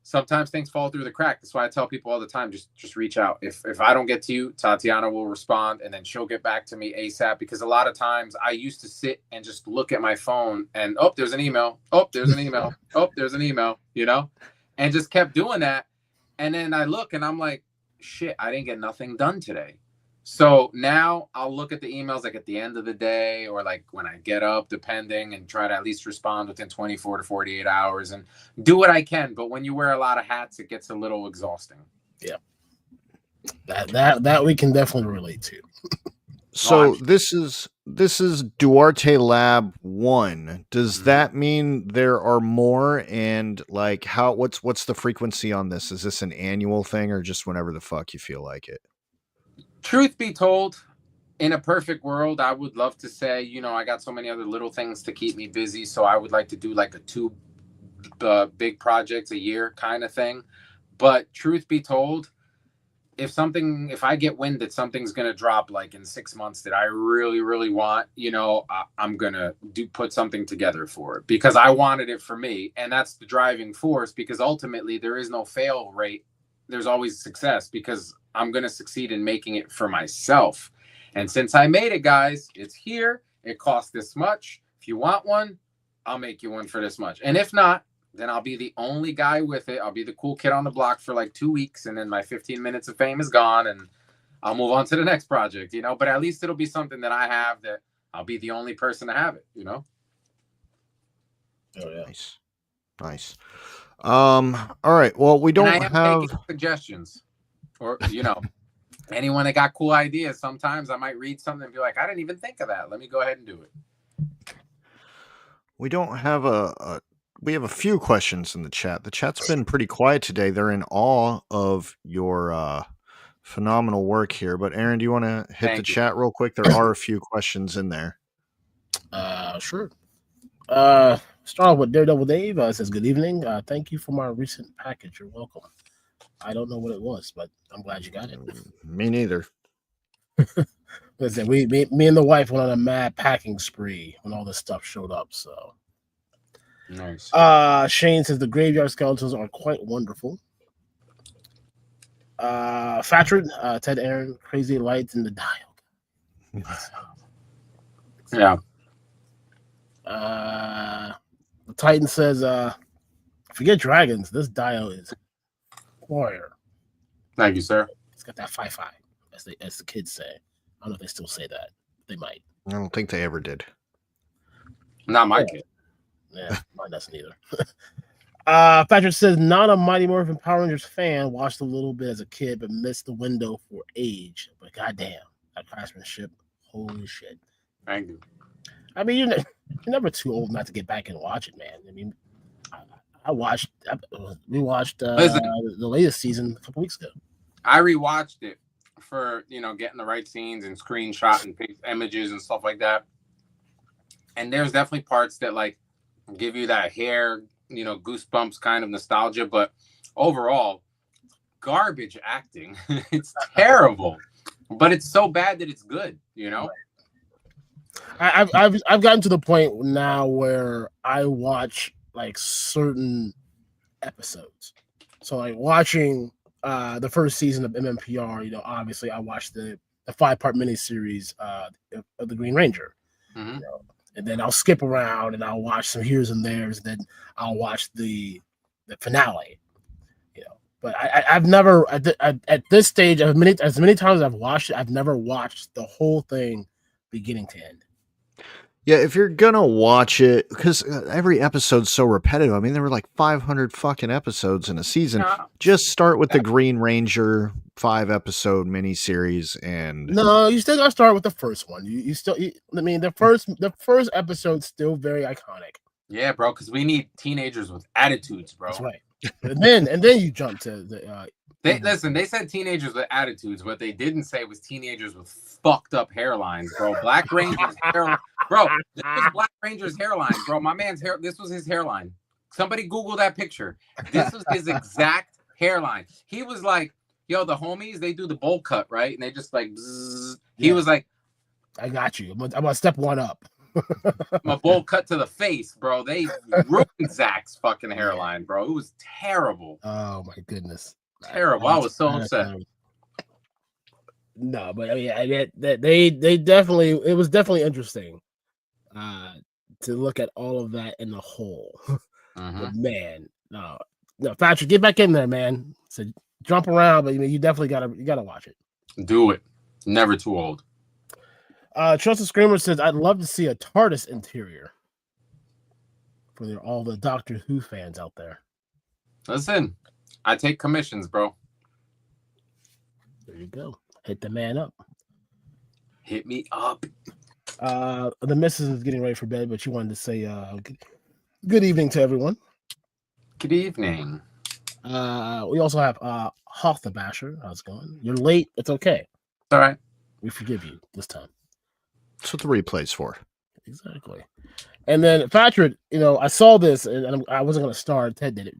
Speaker 3: sometimes things fall through the crack. That's why I tell people all the time, just reach out. If I don't get to you, Tatiana will respond, and then she'll get back to me ASAP, because a lot of times I used to sit and just look at my phone and, oh, there's an email. Oh, there's an email. Oh, there's an email, and just kept doing that. And then I look and I'm like, shit, I didn't get nothing done today. So now I'll look at the emails like at the end of the day, or like when I get up, depending, and try to at least respond within 24 to 48 hours and do what I can. But when you wear a lot of hats, it gets a little exhausting.
Speaker 2: Yeah. That we can definitely relate to.
Speaker 1: So this is Duarte Lab 1. Does that mean there are more? And like, what's the frequency on this? Is this an annual thing, or just whenever the fuck you feel like it?
Speaker 3: Truth be told, in a perfect world, I would love to say, I got so many other little things to keep me busy. So I would like to do like a 2 big projects a year kind of thing. But truth be told, if I get wind that something's gonna drop like in 6 months that I really, really want, I'm gonna put something together for it because I wanted it for me, and that's the driving force. Because ultimately, there is no fail rate. There's always success because I'm gonna succeed in making it for myself. And since I made it, guys, it's here. It costs this much. If you want one, I'll make you one for this much. And if not, then I'll be the only guy with it. I'll be the cool kid on the block for like 2 weeks, and then my 15 minutes of fame is gone, and I'll move on to the next project, But at least it'll be something that I have that I'll be the only person to have it,
Speaker 2: Oh yeah,
Speaker 1: nice. All right. Well, we don't have
Speaker 3: taking suggestions, or anyone that got cool ideas. Sometimes I might read something and be like, I didn't even think of that. Let me go ahead and do it.
Speaker 1: We don't have we have a few questions in the chat. The chat's been pretty quiet today. They're in awe of your phenomenal work here. But Aaron, do you want to hit the chat real quick? There are a few questions in there.
Speaker 2: Sure. Start off with Daredevil Dave. Says, good evening. Thank you for my recent package. You're welcome. I don't know what it was, but I'm glad you got it.
Speaker 1: Me neither.
Speaker 2: Listen, me and the wife went on a mad packing spree when all this stuff showed up. So
Speaker 3: nice.
Speaker 2: Shane says the graveyard skeletons are quite wonderful. Fatrid, Ted Aaron, crazy lights in the dial.
Speaker 3: Yeah.
Speaker 2: The Titan says, forget dragons. This dial is warrior.
Speaker 3: Thank you, sir.
Speaker 2: It's got that 5-5, as the kids say. I don't know if they still say that. They might.
Speaker 1: I don't think they ever did.
Speaker 3: Not my kid.
Speaker 2: Yeah, mine doesn't either. Patrick says, not a Mighty Morphin Power Rangers fan. Watched a little bit as a kid, but missed the window for age. But goddamn, that craftsmanship, holy shit.
Speaker 3: Thank you.
Speaker 2: I mean, you're never too old not to get back and watch it, man. I mean, we watched the latest season a couple weeks ago.
Speaker 3: I rewatched it for getting the right scenes and screenshot and images and stuff like that. And there's definitely parts that like give you that hair, goosebumps kind of nostalgia, but overall, garbage acting. It's terrible, but it's so bad that it's good,
Speaker 2: I've gotten to the point now where I watch like certain episodes. So like watching the first season of MMPR, obviously I watched the 5-part miniseries of the Green Ranger.
Speaker 3: Mm-hmm.
Speaker 2: And then I'll skip around and I'll watch some here's and there's, and then I'll watch the finale. But I've never at this stage, as many times as I've watched it, I've never watched the whole thing beginning to end.
Speaker 1: Yeah, if you're gonna watch it, because every episode's so repetitive. I mean, there were like 500 fucking episodes in a season. Just start with the Green Ranger 5-episode miniseries, and
Speaker 2: no, you still gotta start with the first one. The first episode's still very iconic.
Speaker 3: Yeah, bro, because we need teenagers with attitudes, bro.
Speaker 2: That's right. and then you jump to the.
Speaker 3: They said teenagers with attitudes. What they didn't say was teenagers with fucked up hairlines, bro. Black Ranger's hairline, bro. This was Black Ranger's hairline, bro. My man's hair. This was his hairline. Somebody Google that picture. This was his exact hairline. He was like, "Yo, the homies, they do the bowl cut, right?" And they just like, bzzz. He was like,
Speaker 2: "I got you. I'm gonna step one up."
Speaker 3: My bowl cut to the face, bro. They ruined Zach's fucking hairline, bro. It was terrible.
Speaker 2: Oh my goodness.
Speaker 3: Terrible. I was so upset.
Speaker 2: No, but I mean, they definitely, it was definitely interesting to look at all of that in the whole. But man, no, Patrick, get back in there, man. So jump around, but you definitely gotta watch it.
Speaker 3: Do it. Never too old.
Speaker 2: Trusted Screamer says, I'd love to see a TARDIS interior for all the Doctor Who fans out there.
Speaker 3: Listen, I take commissions, bro.
Speaker 2: There you go. Hit the man up.
Speaker 3: Hit me up.
Speaker 2: The missus is getting ready for bed, but she wanted to say good evening to everyone.
Speaker 3: Good evening.
Speaker 2: We also have Hoth the Basher. How's it going? You're late. It's okay.
Speaker 3: All right.
Speaker 2: We forgive you this time.
Speaker 1: That's what the replay's for.
Speaker 2: Exactly. And then Patrick, I saw this and I wasn't going to start. Ted did it.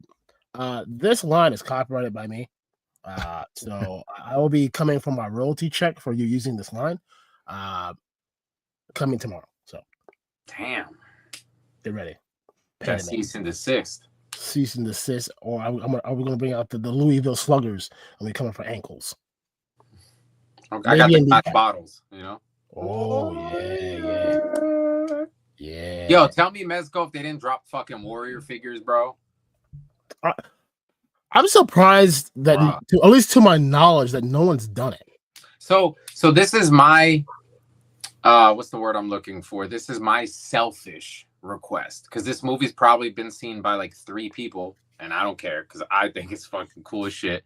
Speaker 2: This line is copyrighted by me. So I will be coming for my royalty check for you using this line. Coming tomorrow. So
Speaker 3: Damn.
Speaker 2: get ready.
Speaker 3: That cease and desist.
Speaker 2: Cease and desist, or are we going to bring out the Louisville Sluggers and we coming for ankles?
Speaker 3: I got the hot bottles, you know.
Speaker 2: Oh yeah.
Speaker 3: Yo, tell me, Mezco, if they didn't drop fucking Warrior figures, bro.
Speaker 2: I'm surprised that, at least to my knowledge, that no one's done it.
Speaker 3: So this is my, what's the word I'm looking for? This is my selfish request, because this movie's probably been seen by like 3 people, and I don't care because I think it's fucking cool as shit.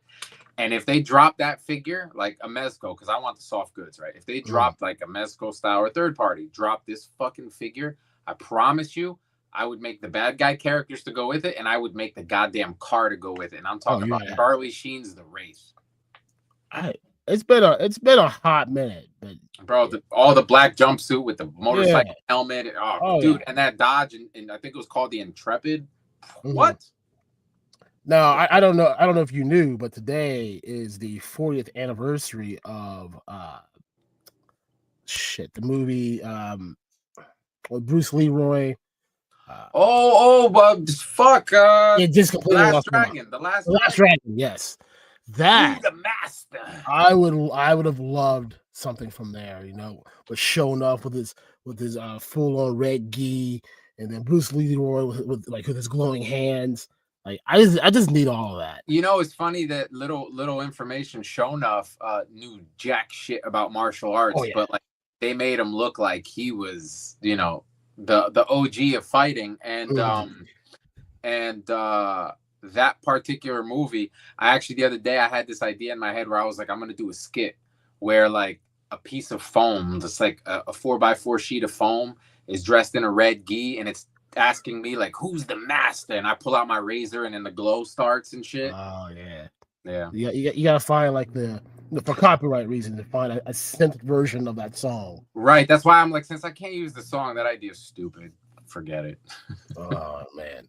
Speaker 3: And if they drop that figure, like a Mezco, because I want the soft goods, right? If they dropped like a Mezco style or third party, drop this fucking figure, I promise you, I would make the bad guy characters to go with it, and I would make the goddamn car to go with it. And I'm talking about Charlie Sheen's The Wraith.
Speaker 2: It's been a hot minute, but
Speaker 3: bro, all the black jumpsuit with the motorcycle helmet. Dude, and that Dodge, and I think it was called the Intrepid. What?
Speaker 2: No, I don't know. I don't know if you knew, but today is the 40th anniversary of the movie with Bruce Leroy.
Speaker 3: Fuck!
Speaker 2: Just completely
Speaker 3: The Last
Speaker 2: Dragon. Yes, that
Speaker 3: the master.
Speaker 2: I would have loved something from there. You know, with showing off with his full on red gi, and then Bruce Leroy with his glowing hands. Like I just need all of that.
Speaker 3: You know, it's funny that little information Shonuff knew jack shit about martial arts, but like they made him look like he was, you know, the OG of fighting, and that particular movie, the other day I had this idea in my head where I was like, I'm gonna do a skit where like a piece of foam, just like a 4x4 sheet of foam, is dressed in a red gi, and it's asking me like, who's the master, and I pull out my razor and then the glow starts and shit.
Speaker 2: Oh yeah. You gotta find like for copyright reasons to find a synth version of that song.
Speaker 3: Right. That's why I'm like, since I can't use the song, that idea is stupid. Forget it.
Speaker 2: Oh man.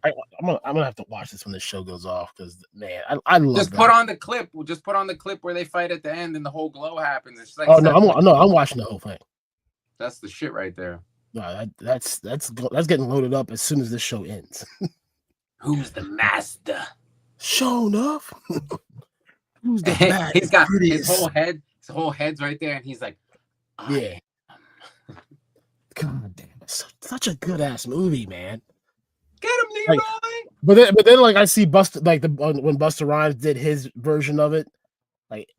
Speaker 2: I'm gonna have to watch this when this show goes off, because man, I love
Speaker 3: just
Speaker 2: that.
Speaker 3: Put on the clip. We'll just put on the clip where they fight at the end and the whole glow happens. It's like,
Speaker 2: I'm watching the whole thing.
Speaker 3: That's the shit right there.
Speaker 2: No, that's getting loaded up as soon as this show ends.
Speaker 3: Who's the master?
Speaker 2: Show enough. Who's the master?
Speaker 3: He's got his whole head's right there, and he's like,
Speaker 2: God damn, it's such a good ass movie, man.
Speaker 3: Get him, Leroy.
Speaker 2: But then like I see Buster, like when Busta Rhymes did his version of it, like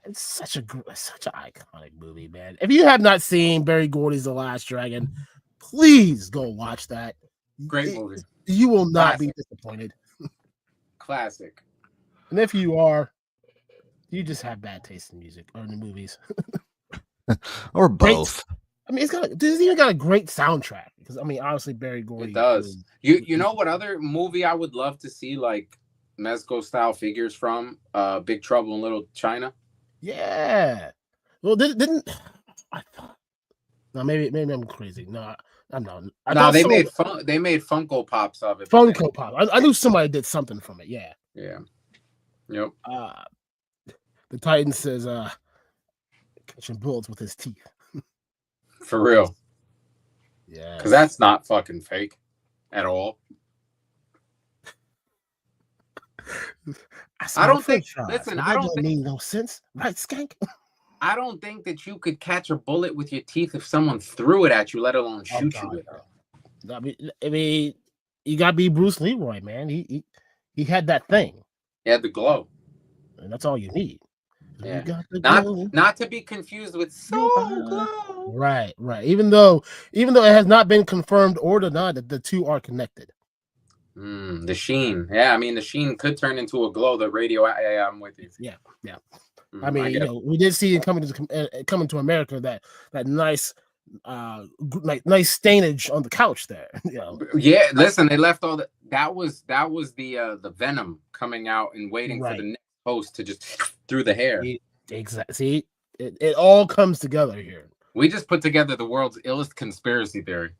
Speaker 2: it's such an iconic movie, man. If you have not seen Barry Gordy's The Last Dragon, please go watch that.
Speaker 3: Great movie.
Speaker 2: You will not be disappointed.
Speaker 3: Classic.
Speaker 2: And if you are, you just have bad taste in music or in the movies.
Speaker 1: Or both.
Speaker 2: It's even got a great soundtrack, because obviously Barry Gordy.
Speaker 3: It does. You know what other movie I would love to see like Mezco style figures from? Big Trouble in Little China.
Speaker 2: Yeah. Well, didn't I thought? No, maybe I'm crazy. No, I'm not.
Speaker 3: They made Funko Pops of it.
Speaker 2: Funko Pop. I knew somebody did something from it. Yeah.
Speaker 3: Yeah. Yep.
Speaker 2: The Titan says, catching bullets with his teeth.
Speaker 3: For real.
Speaker 2: Yeah.
Speaker 3: Because that's not fucking fake at all. I don't think. Listen, I don't think
Speaker 2: mean no sense, right, Skank?
Speaker 3: I don't think that you could catch a bullet with your teeth if someone threw it at you, let alone shoot you with it.
Speaker 2: I mean, you gotta be Bruce Leroy, man. He had that thing.
Speaker 3: He had the glow,
Speaker 2: and that's all you need.
Speaker 3: Yeah. Not to be confused with Soul Glow.
Speaker 2: Right. Even though it has not been confirmed or denied that the two are connected.
Speaker 3: The sheen. Yeah, the sheen could turn into a glow. The radio. Yeah, I'm with you.
Speaker 2: Yeah. We did see it coming to America, that nice nice stainage on the couch there.
Speaker 3: Yeah, listen, they left all that was the venom coming out and waiting for the next host to just through the hair.
Speaker 2: Exactly. See, it all comes together here.
Speaker 3: We just put together the world's illest conspiracy theory.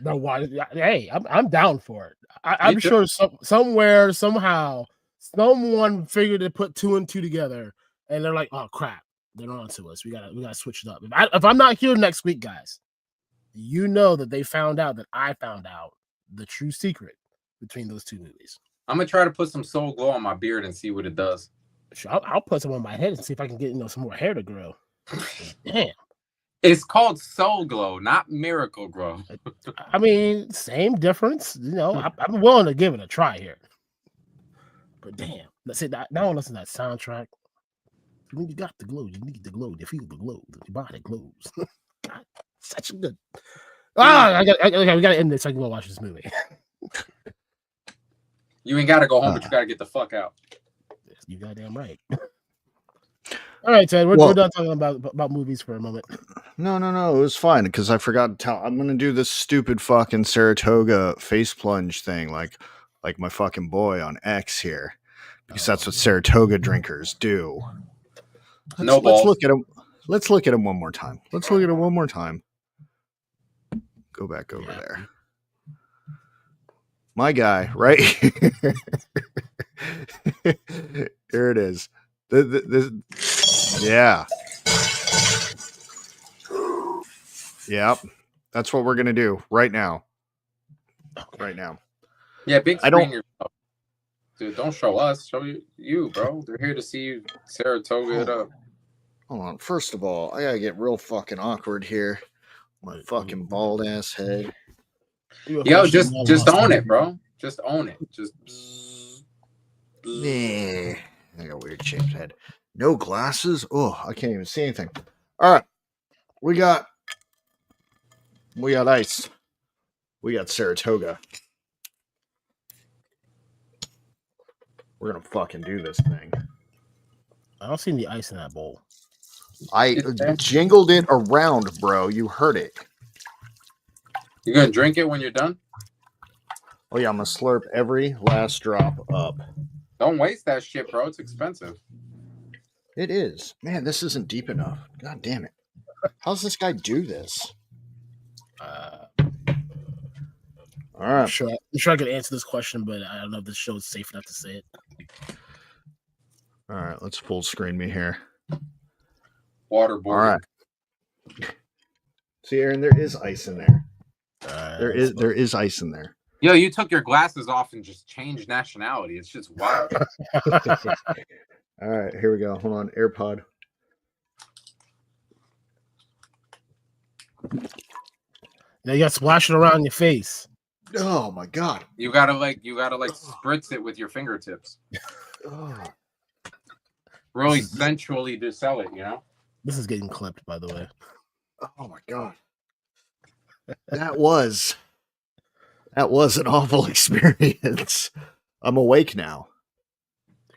Speaker 2: No, why? Hey, I'm down for it. I'm sure somewhere, somehow, Someone figured to put 2 and 2 together, and they're like, "Oh crap, they're on to us. We gotta switch it up." If I'm not here next week, guys, you know that they found out that I found out the true secret between those 2 movies.
Speaker 3: I'm gonna try to put some Soul Glow on my beard and see what it does.
Speaker 2: I'll put some on my head and see if I can get some more hair to grow. Damn.
Speaker 3: It's called Soul Glow, not Miracle Grow.
Speaker 2: I mean, same difference. I'm willing to give it a try here. But damn, let's say that now. Listen to that soundtrack. When you got the glow, you need the glow. You feel the glow. Your body glows. God, such a good. We gotta end this so I can go watch this movie.
Speaker 3: You ain't gotta go home, but you gotta get the fuck out.
Speaker 2: You goddamn right. All right, Ted, we're done talking about movies for a moment.
Speaker 1: No, it was fine because I forgot to tell. I'm gonna do this stupid fucking Saratoga face plunge thing, like my fucking boy on X here, because that's what Saratoga drinkers do. Let's look at him. Let's look at him one more time. Go back over there. My guy, right here. Here it is. Yeah. Yep. That's what we're gonna do right now. Right now.
Speaker 3: Yeah, big screen yourself. Dude, don't show us. Show you, bro. They're here to see you Saratoga it up.
Speaker 1: Hold on. First of all, I gotta get real fucking awkward here. My fucking bald ass head.
Speaker 3: Yo, just own it, bro. Just own it. Just.
Speaker 1: Yeah. I got a weird shaped head. No glasses. Oh, I can't even see anything. All right. We got ice. We got Saratoga. We're gonna fucking do this thing.
Speaker 2: I don't see any ice in that bowl.
Speaker 1: I jingled it around, bro. You heard it.
Speaker 3: You gonna drink it when you're done?
Speaker 1: Oh yeah, I'm gonna slurp every last drop up.
Speaker 3: Don't waste that shit, bro. It's expensive.
Speaker 1: It is. Man, this isn't deep enough. God damn it. How's this guy do this? All right.
Speaker 2: I'm sure I could answer this question, but I don't know if this show is safe enough to say it.
Speaker 1: All right, let's full screen me here.
Speaker 3: Waterboard.
Speaker 1: All right. See, Aaron, there is ice in there. There is ice in there.
Speaker 3: Yo, you took your glasses off and just changed nationality. It's just wild.
Speaker 1: All right, here we go. Hold on, AirPod.
Speaker 2: Now you got splashing around your face.
Speaker 1: Oh my god!
Speaker 3: You gotta spritz it with your fingertips. Really sensually to sell it, you know.
Speaker 2: This is getting clipped, by the way.
Speaker 1: Oh my god! That was an awful experience. I'm awake now.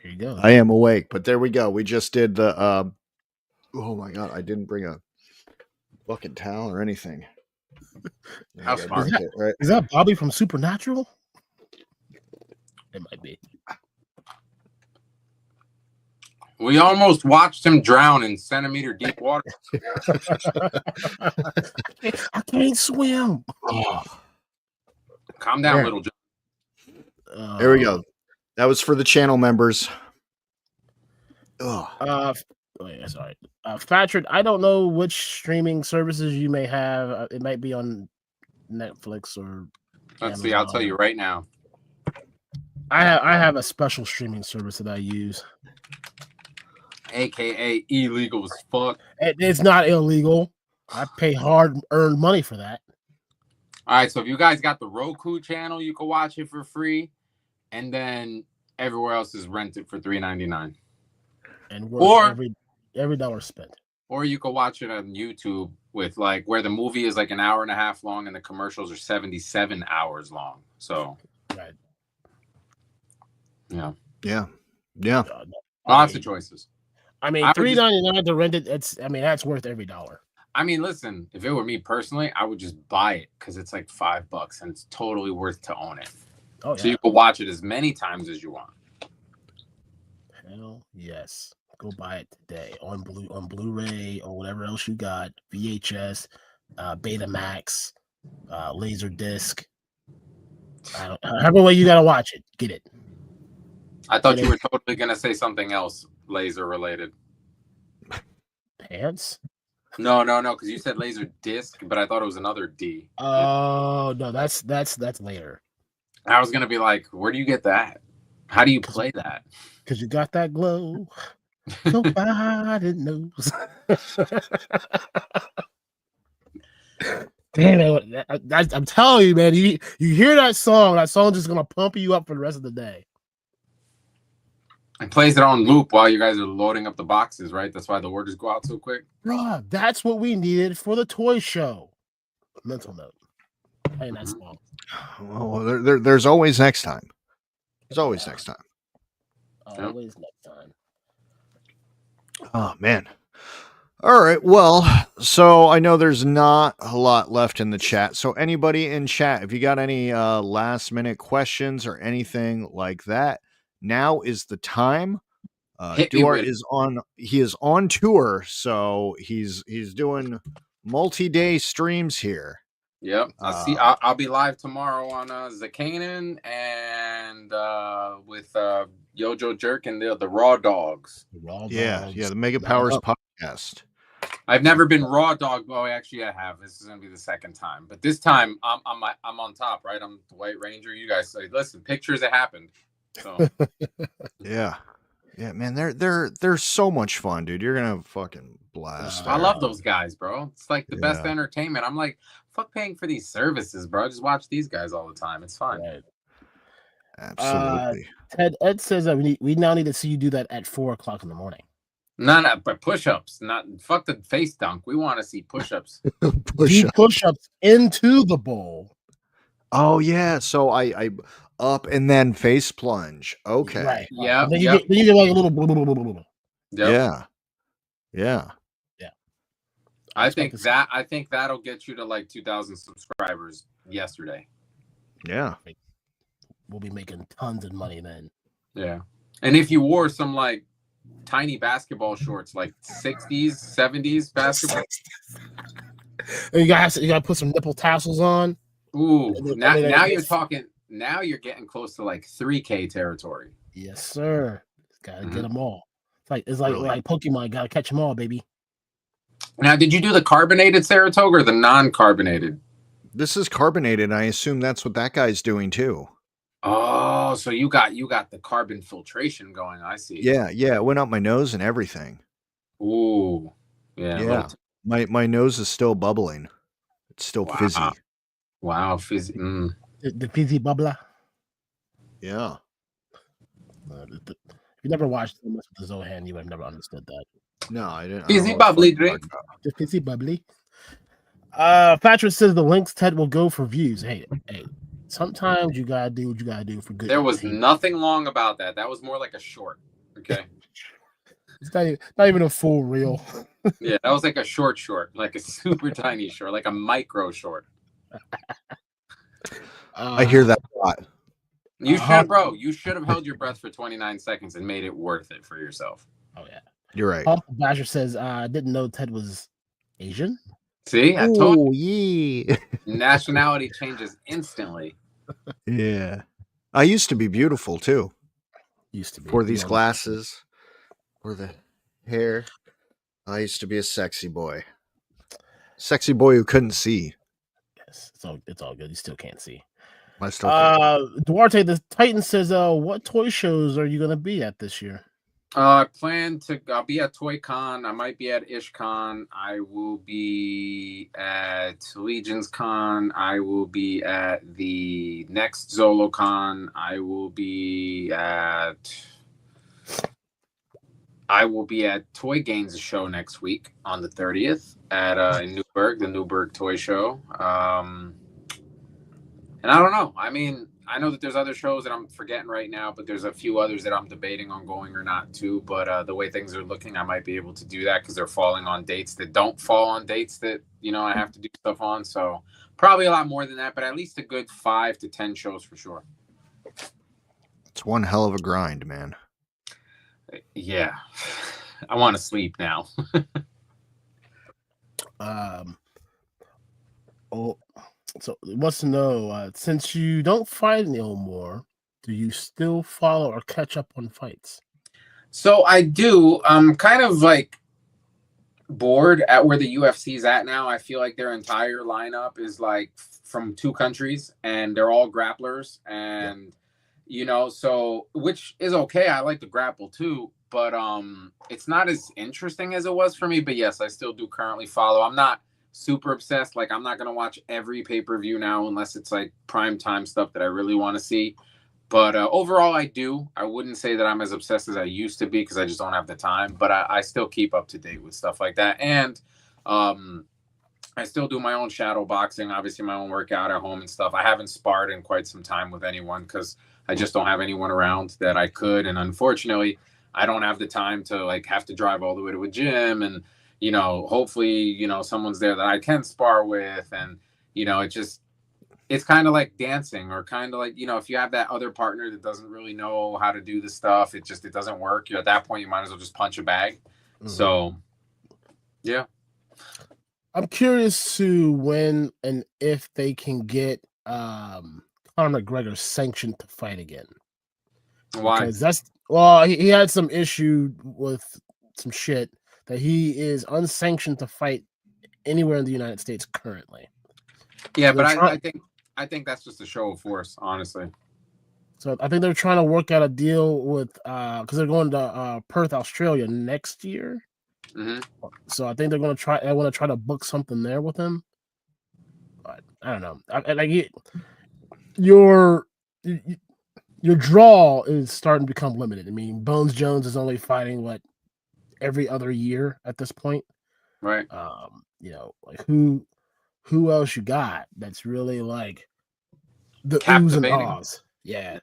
Speaker 2: There you go.
Speaker 1: I am awake, but there we go. We just did the. Oh my god! I didn't bring a fucking towel or anything.
Speaker 3: How smart!
Speaker 2: Is that Bobby from Supernatural? It might be.
Speaker 3: We almost watched him drown in centimeter deep water.
Speaker 2: I can't swim.
Speaker 1: Oh.
Speaker 3: Calm down, little John.
Speaker 1: There we go. That was for the channel members.
Speaker 2: Sorry. Patrick, I don't know which streaming services you may have. It might be on Netflix or
Speaker 3: Let's see, I'll tell you right now.
Speaker 2: I have a special streaming service that I use.
Speaker 3: AKA illegal as fuck.
Speaker 2: It's not illegal. I pay hard-earned money for that.
Speaker 3: All right, so if you guys got the Roku channel, you can watch it for free, and then everywhere else is rented for $3.99.
Speaker 2: And every dollar spent.
Speaker 3: Or you can watch it on YouTube with where the movie is an hour and a half long and the commercials are 77 hours long. So,
Speaker 2: right.
Speaker 1: Yeah.
Speaker 3: Lots of choices.
Speaker 2: I mean, $3.99 to rent it. That's worth every dollar.
Speaker 3: I mean, listen, if it were me personally, I would just buy it because it's $5 and it's totally worth to own it.
Speaker 2: Oh, yeah.
Speaker 3: So you can watch it as many times as you want.
Speaker 2: Hell yes. Go buy it today on Blu-ray or whatever else you got. VHS, Betamax, Laserdisc. However way you gotta watch it, get it.
Speaker 3: I thought you were totally gonna say something else laser related.
Speaker 2: Pants?
Speaker 3: No, because you said laser disc, but I thought it was another D.
Speaker 2: Oh no, that's later.
Speaker 3: I was gonna be like, where do you get that? How do you play that?
Speaker 2: Because you got that glow. Nobody knows. Damn it! I'm telling you, man. You hear that song? That song just gonna pump you up for the rest of the day.
Speaker 3: It plays it on loop while you guys are loading up the boxes, right? That's why the orders go out so quick.
Speaker 2: Bruh, that's what we needed for the toy show. Mental note. Playing that song.
Speaker 1: Well, there's always next time. There's always next time.
Speaker 2: Always next time.
Speaker 1: Oh man. All right. Well, so I know there's not a lot left in the chat. So anybody in chat, if you got any last minute questions or anything like that, now is the time. Duarte is on tour, so he's doing multi-day streams here.
Speaker 3: Yep. I'll be live tomorrow on Zakanan and with Yojo Jerk and the Raw Dogs.
Speaker 1: Yeah, the Mega Powers podcast.
Speaker 3: I've never been Raw Dog. Oh, actually, I have. This is gonna be the second time, but this time I'm on top, right? I'm the White Ranger. You guys say, listen, pictures it happened. So
Speaker 1: yeah, man, they're so much fun, dude. You're gonna fucking blast.
Speaker 3: I love those guys, bro. It's like the best entertainment. I'm like, fuck paying for these services, bro. Just watch these guys all the time. It's fun.
Speaker 2: Right.
Speaker 1: Absolutely.
Speaker 2: Ed says that we now need to see you do that at 4:00 in the morning.
Speaker 3: No, but push-ups. Not fuck the face dunk. We want to see push-ups.
Speaker 2: Push-ups into the bowl.
Speaker 1: Oh yeah. So I up and then face plunge. Okay.
Speaker 2: Right.
Speaker 3: Yeah.
Speaker 2: Then you get like a little. Blah, blah, blah, blah, blah.
Speaker 3: Yep.
Speaker 1: Yeah.
Speaker 3: I think that'll get you to like 2,000 subscribers yesterday.
Speaker 1: Yeah.
Speaker 2: We'll be making tons of money then.
Speaker 3: Yeah. And if you wore some like tiny basketball shorts, like 60s, 70s basketball.
Speaker 2: You gotta put some nipple tassels on.
Speaker 3: Ooh, now you're talking. Now you're getting close to like 3K territory.
Speaker 2: Yes, sir. Gotta get them all. It's like Pokemon. Gotta catch them all, baby.
Speaker 3: Now, did you do the carbonated Saratoga or the non-carbonated?
Speaker 1: This is carbonated. I assume that's what that guy's doing too.
Speaker 3: Oh, so you got the carbon filtration going. I see.
Speaker 1: Yeah. It went up my nose and everything.
Speaker 3: Ooh. Yeah.
Speaker 1: My nose is still bubbling. It's still fizzy.
Speaker 3: Wow, fizzy. Mm.
Speaker 2: The fizzy bubbler.
Speaker 1: Yeah.
Speaker 2: If you never watched so much with the Zohan, you would have never understood that.
Speaker 1: No, I didn't.
Speaker 3: Fizzy bubbly drink.
Speaker 2: The fizzy bubbly. Patrick says the links Ted will go for views. Hey. Sometimes you gotta do what you gotta do for good.
Speaker 3: There was nothing long about that. That was more like a short. Okay.
Speaker 2: It's not even a full reel.
Speaker 3: Yeah, that was like a short, like a super tiny short, like a micro short.
Speaker 1: I hear that a lot.
Speaker 3: You should, bro. You should have held your breath for 29 seconds and made it worth it for yourself.
Speaker 2: Oh yeah,
Speaker 1: you're right.
Speaker 2: Basher says, "I didn't know Ted was Asian."
Speaker 3: See, I told you.
Speaker 1: Yeah.
Speaker 3: Nationality changes instantly.
Speaker 1: Yeah, I used to be beautiful too.
Speaker 2: Used to be
Speaker 1: for these glasses, for the hair. I used to be a sexy boy who couldn't see.
Speaker 2: Yes, it's all good. You still can't see.
Speaker 1: I still can't.
Speaker 2: Duarte the Titan says, "What toy shows are you gonna be at this year?"
Speaker 3: I plan to. I'll be at Toy Con. I might be at IshCon. I will be at Legion's Con. I will be at the next ZoloCon. I will be at Toy Gains show next week on the 30th at in Newburgh, the Newburgh Toy Show. And I don't know. I mean, I know that there's other shows that I'm forgetting right now, but there's a few others that I'm debating on going or not too. But the way things are looking, I might be able to do that because they're falling on dates that don't fall on dates that, I have to do stuff on. So probably a lot more than that, but at least a good 5 to 10 shows for sure.
Speaker 1: It's one hell of a grind, man.
Speaker 3: Yeah. I want to sleep now.
Speaker 2: So it wants to know, since you don't fight no more, do you still follow or catch up on fights?
Speaker 3: So I do. I'm kind of like bored at where the UFC's at now. I feel like their entire lineup is like from 2 countries, and they're all grapplers, and so which is okay. I like to grapple too, but it's not as interesting as it was for me. But yes, I still do currently follow. I'm not super obsessed. Like, I'm not gonna watch every pay-per-view now unless it's like prime time stuff that I really want to see. But overall, I do. I wouldn't say that I'm as obsessed as I used to be because I just don't have the time. But I still keep up to date with stuff like that. And I still do my own shadow boxing, obviously my own workout at home and stuff. I haven't sparred in quite some time with anyone because I just don't have anyone around that I could. And unfortunately, I don't have the time to like have to drive all the way to a gym. And, hopefully, someone's there that I can spar with. And, it's kind of like dancing, or kind of like, if you have that other partner that doesn't really know how to do the stuff, it doesn't work. At that point, you might as well just punch a bag. Mm-hmm. So, yeah.
Speaker 2: I'm curious to when and if they can get Conor McGregor sanctioned to fight again.
Speaker 3: Why?
Speaker 2: Because he had some issue with some shit that he is unsanctioned to fight anywhere in the United States currently.
Speaker 3: Yeah, but I think that's just a show of force, honestly.
Speaker 2: So I think they're trying to work out a deal with because they're going to Perth, Australia next year.
Speaker 3: Mm-hmm.
Speaker 2: So I think they're going to try. I want to try to book something there with him. But I don't know. Your draw is starting to become limited. I mean, Bones Jones is only fighting every other year at this point,
Speaker 3: right?
Speaker 2: Like who else you got that's really like the oohs and ahs? Yeah.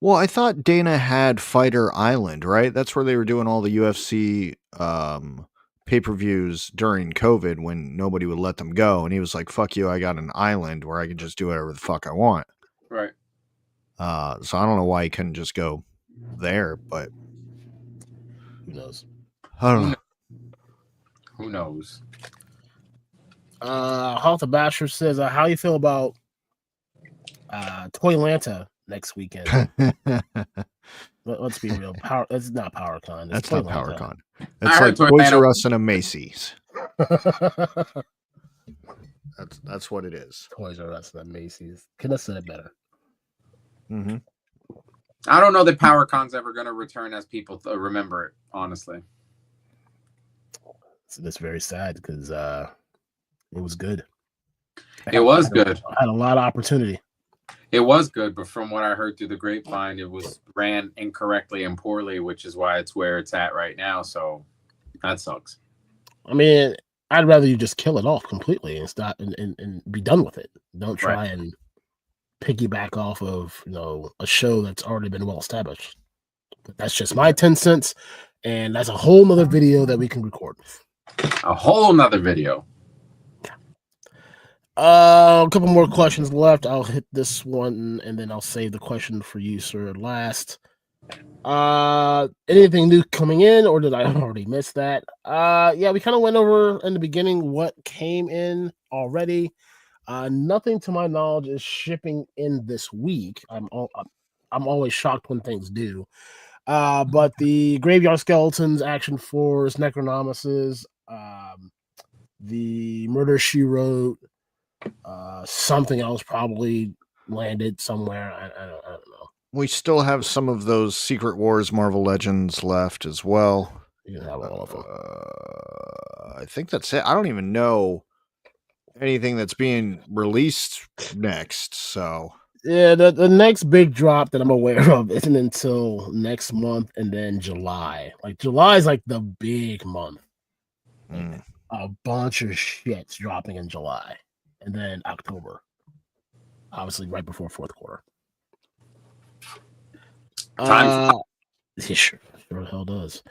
Speaker 1: Well, I thought Dana had Fighter Island, right? That's where they were doing all the UFC pay-per-views during COVID when nobody would let them go. And he was like, fuck you, I got an island where I can just do whatever the fuck I want.
Speaker 3: Right.
Speaker 1: So I don't know why he couldn't just go there, but
Speaker 2: who knows?
Speaker 1: I don't know.
Speaker 3: Who knows?
Speaker 2: Halter Basher says, how you feel about Toylanta next weekend? Let's be real. It's not PowerCon.
Speaker 1: That's not PowerCon. It's like
Speaker 3: Toys
Speaker 1: R Us and a Macy's. That's what it is.
Speaker 2: Toys R Us and a Macy's. Couldn't have said it better.
Speaker 1: Mm-hmm.
Speaker 3: I don't know that PowerCon's ever going to return as people remember it, honestly.
Speaker 2: So that's very sad because it was good.
Speaker 3: It was good.
Speaker 2: I had a lot of opportunity.
Speaker 3: It was good, but from what I heard through the grapevine, it was ran incorrectly and poorly, which is why it's where it's at right now. So that sucks.
Speaker 2: I mean, I'd rather you just kill it off completely and stop and be done with it. Don't try and piggyback off of a show that's already been well established. But that's just my 10 cents, and that's a whole nother video that we can record.
Speaker 3: A whole nother video.
Speaker 2: A couple more questions left. I'll hit this one and then I'll save the question for you, sir, last. Anything new coming in, or did I already miss that? Yeah, we kind of went over in the beginning what came in already. Nothing to my knowledge is shipping in this week. I'm always shocked when things do. But the Graveyard Skeletons, Action Force, Necronomises, the Murder She Wrote, something else probably landed somewhere. I don't know.
Speaker 1: We still have some of those Secret Wars Marvel Legends left as well.
Speaker 2: You can have all of them.
Speaker 1: I think that's it. I don't even know anything that's being released next. So
Speaker 2: yeah, the next big drop that I'm aware of isn't until next month, and then July. Like July is like the big month. A bunch of shit's dropping in July. And then October, obviously right before fourth quarter. Sure the hell does.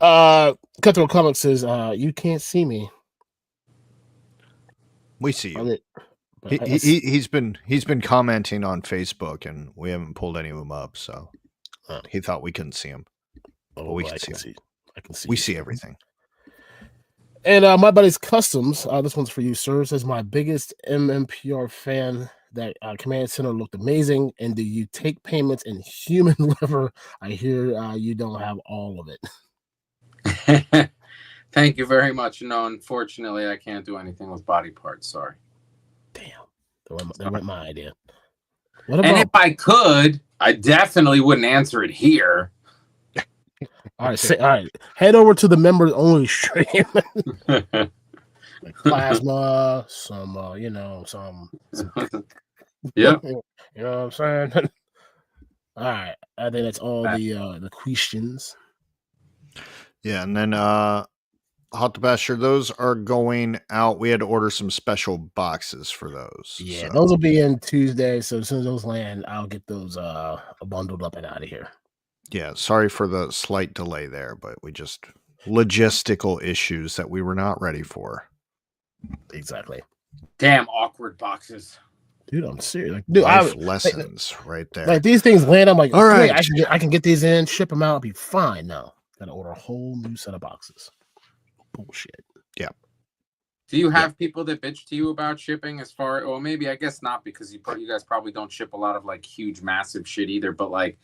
Speaker 2: Cutthroat Comics says, you can't see me.
Speaker 1: We see you. He's been commenting on Facebook, and we haven't pulled any of them up, so he thought we couldn't see him. But we can see him.
Speaker 2: I can see.
Speaker 1: We see everything.
Speaker 2: And my buddy's Customs, this one's for you, sir, says my biggest MMPR fan that command center looked amazing. And do you take payments in human liver? I hear you don't have all of
Speaker 3: it. Thank you very much. No, unfortunately, I can't do anything with body parts. Sorry.
Speaker 2: Damn, that went my idea. What about?
Speaker 3: And if I could, I definitely wouldn't answer it here.
Speaker 2: All right, head over to the members only stream. Like plasma, some
Speaker 3: yeah.
Speaker 2: You know what I'm saying? All right, I think that's all the questions.
Speaker 1: Yeah, and then Hot to Pasture, those are going out. We had to order some special boxes for those.
Speaker 2: Yeah, those will be in Tuesday. So as soon as those land, I'll get those bundled up and out of here.
Speaker 1: Yeah, sorry for the slight delay there, but we just logistical issues that we were not ready for.
Speaker 2: Exactly.
Speaker 3: Damn awkward boxes.
Speaker 2: Dude, I'm serious. Like, dude,
Speaker 1: lessons right there.
Speaker 2: Like these things land, I'm like,
Speaker 1: all right,
Speaker 2: I can get these in, ship them out, I'll be fine. No, gotta order a whole new set of boxes. Bullshit.
Speaker 1: Yeah.
Speaker 3: Do you have people that bitch to you about shipping as far? Well, maybe I guess not, because you guys probably don't ship a lot of like huge, massive shit either. But like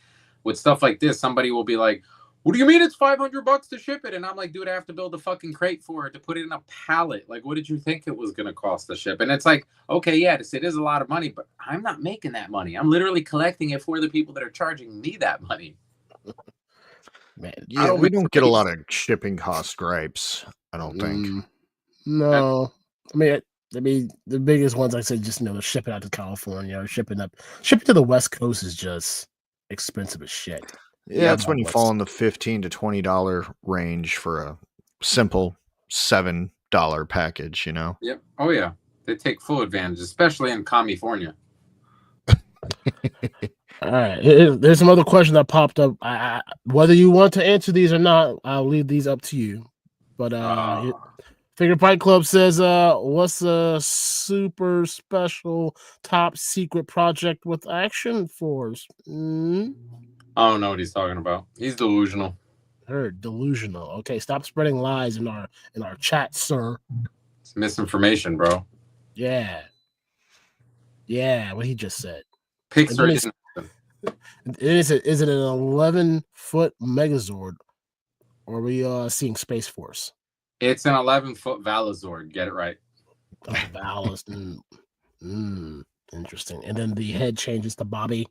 Speaker 3: with stuff like this, somebody will be like, "What do you mean it's $500 to ship it?" And I'm like, "Dude, I have to build a fucking crate for it to put it in a pallet. Like, what did you think it was gonna cost to ship?" And it's like, okay, yeah, it is a lot of money, but I'm not making that money. I'm literally collecting it for the people that are charging me that money.
Speaker 1: Man, yeah, we don't get a lot of shipping cost gripes, I don't think.
Speaker 2: No, I mean the biggest ones, like I said, just shipping out to California or shipping to the West Coast is just expensive as shit.
Speaker 1: Yeah, that's when you fall in the $15 to $20 range for a simple $7 package, you know?
Speaker 3: Yep. Oh yeah, they take full advantage, especially in California.
Speaker 2: All right, there's some other questions that popped up. Whether you want to answer these or not, I'll leave these up to you. But Figure Fight Club says, what's a super special top secret project with Action Force?
Speaker 3: I don't know what he's talking about. He's delusional.
Speaker 2: Heard delusional. Okay, stop spreading lies in our chat, sir.
Speaker 3: It's misinformation, bro.
Speaker 2: Yeah, what he just said.
Speaker 3: Pixar
Speaker 2: is it an 11-foot Megazord, or are we seeing Space Force?
Speaker 3: It's an 11-foot Valazord. Get it right.
Speaker 2: Oh, Valis. Interesting. And then the head changes to Bobby.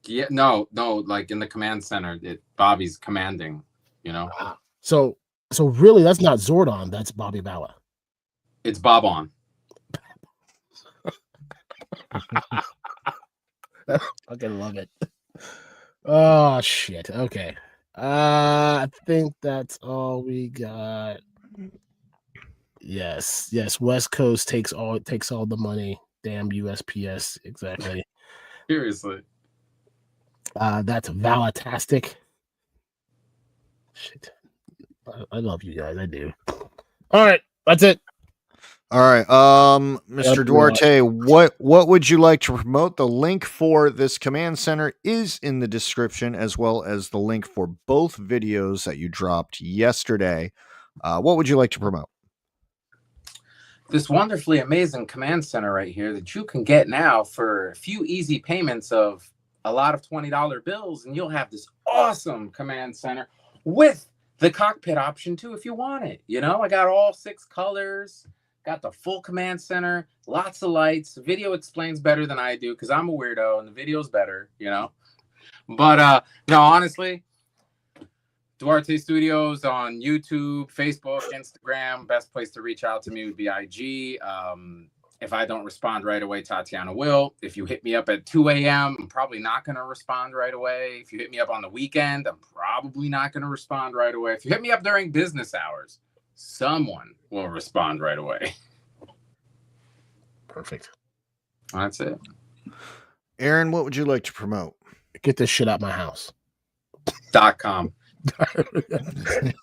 Speaker 3: Yeah, no, like in the command center, Bobby's commanding, you know.
Speaker 2: So really, that's not Zordon. That's Bobby Bala.
Speaker 3: It's Bob-on.
Speaker 2: I fucking love it. Oh shit. Okay. I think that's all we got. Yes. West Coast takes all the money. Damn USPS. Exactly.
Speaker 3: Seriously.
Speaker 2: That's Valatastic. Shit. I love you guys. I do. All right. That's it.
Speaker 1: All right. Mr. Duarte, what would you like to promote? The link for this command center is in the description, as well as the link for both videos that you dropped yesterday. What would you like to promote?
Speaker 3: This wonderfully amazing command center right here that you can get now for a few easy payments of a lot of $20 bills, and you'll have this awesome command center with the cockpit option too if you want it. You know, I got all 6 colors. Got the full command center, lots of lights. Video explains better than I do because I'm a weirdo and the video's better, you know. But no, honestly, Duarte Studios on YouTube, Facebook, Instagram. Best place to reach out to me would be IG. If I don't respond right away, Tatiana will. If you hit me up at 2 a.m., I'm probably not going to respond right away. If you hit me up on the weekend, I'm probably not going to respond right away. If you hit me up during business hours, someone will respond right away.
Speaker 2: Perfect.
Speaker 3: That's it.
Speaker 1: Aaron, what would you like to promote?
Speaker 2: Get this shit out my house.
Speaker 3: .com.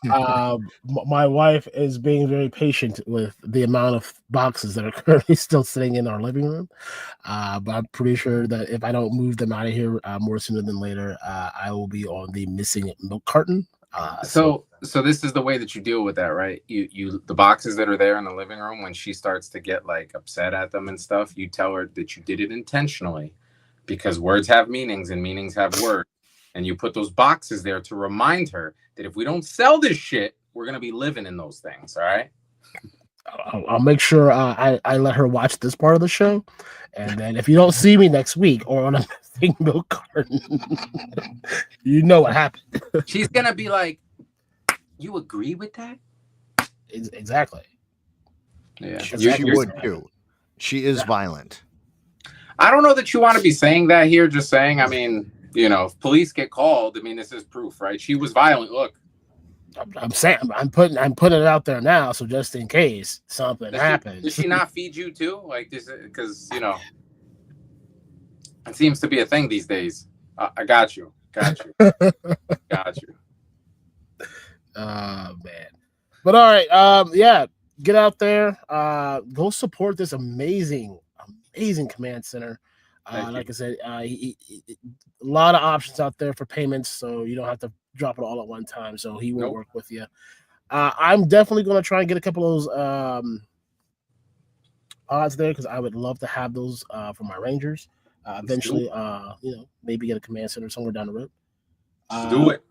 Speaker 2: My wife is being very patient with the amount of boxes that are currently still sitting in our living room. But I'm pretty sure that if I don't move them out of here more sooner than later, I will be on the missing milk carton
Speaker 3: So this is the way that you deal with that, right? You the boxes that are there in the living room, when she starts to get like upset at them and stuff, you tell her that you did it intentionally, because words have meanings and meanings have words, and you put those boxes there to remind her that if we don't sell this shit, we're gonna be living in those things. All right.
Speaker 2: I'll make sure I let her watch this part of the show, and then if you don't see me next week or on a milk carton, you know what happened.
Speaker 3: She's gonna be like, "You agree with that?"
Speaker 2: Exactly.
Speaker 3: Yeah,
Speaker 1: she would too. She is violent.
Speaker 3: I don't know that you want to be saying that here. Just saying. I mean, if police get called, I mean, this is proof, right? She was violent. Look.
Speaker 2: I'm saying I'm putting it out there now, so just in case something happens.
Speaker 3: Does she not feed you too? Like this, because it seems to be a thing these days. I got you. Got you.
Speaker 2: Oh man. But all right, yeah, get out there, go support this amazing command center. Like I said, a lot of options out there for payments, so you don't have to drop it all at one time. So he will work with you. I'm definitely going to try and get a couple of those odds there, because I would love to have those for my Rangers. Eventually, maybe get a command center somewhere down the road.
Speaker 3: Do it.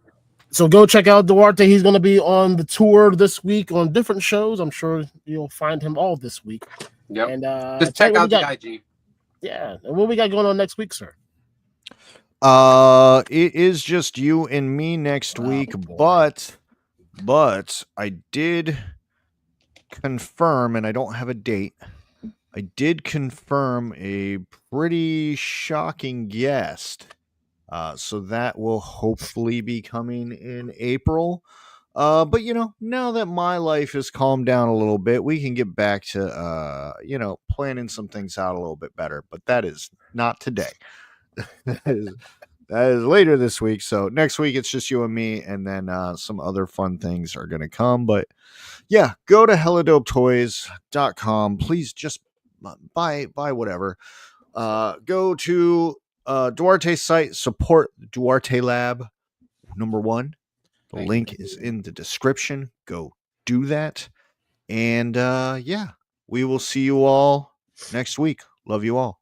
Speaker 2: So go check out Duarte. He's going to be on the tour this week on different shows. I'm sure you'll find him all this week.
Speaker 3: Yep.
Speaker 2: And
Speaker 3: just check out the IG.
Speaker 2: Yeah. And what we got going on next week, sir?
Speaker 1: It is just you and me next week, but I did confirm, and I don't have a date. I did confirm a pretty shocking guest. So that will hopefully be coming in April. But now that my life has calmed down a little bit, we can get back to planning some things out a little bit better. But that is not today. that is later this week. So next week it's just you and me, and then some other fun things are gonna come. But yeah, go to helladopetoys.com. Please just buy whatever. Go to Duarte's site, support Duarte Lab #1. The link is in the description. Go do that. And we will see you all next week. Love you all.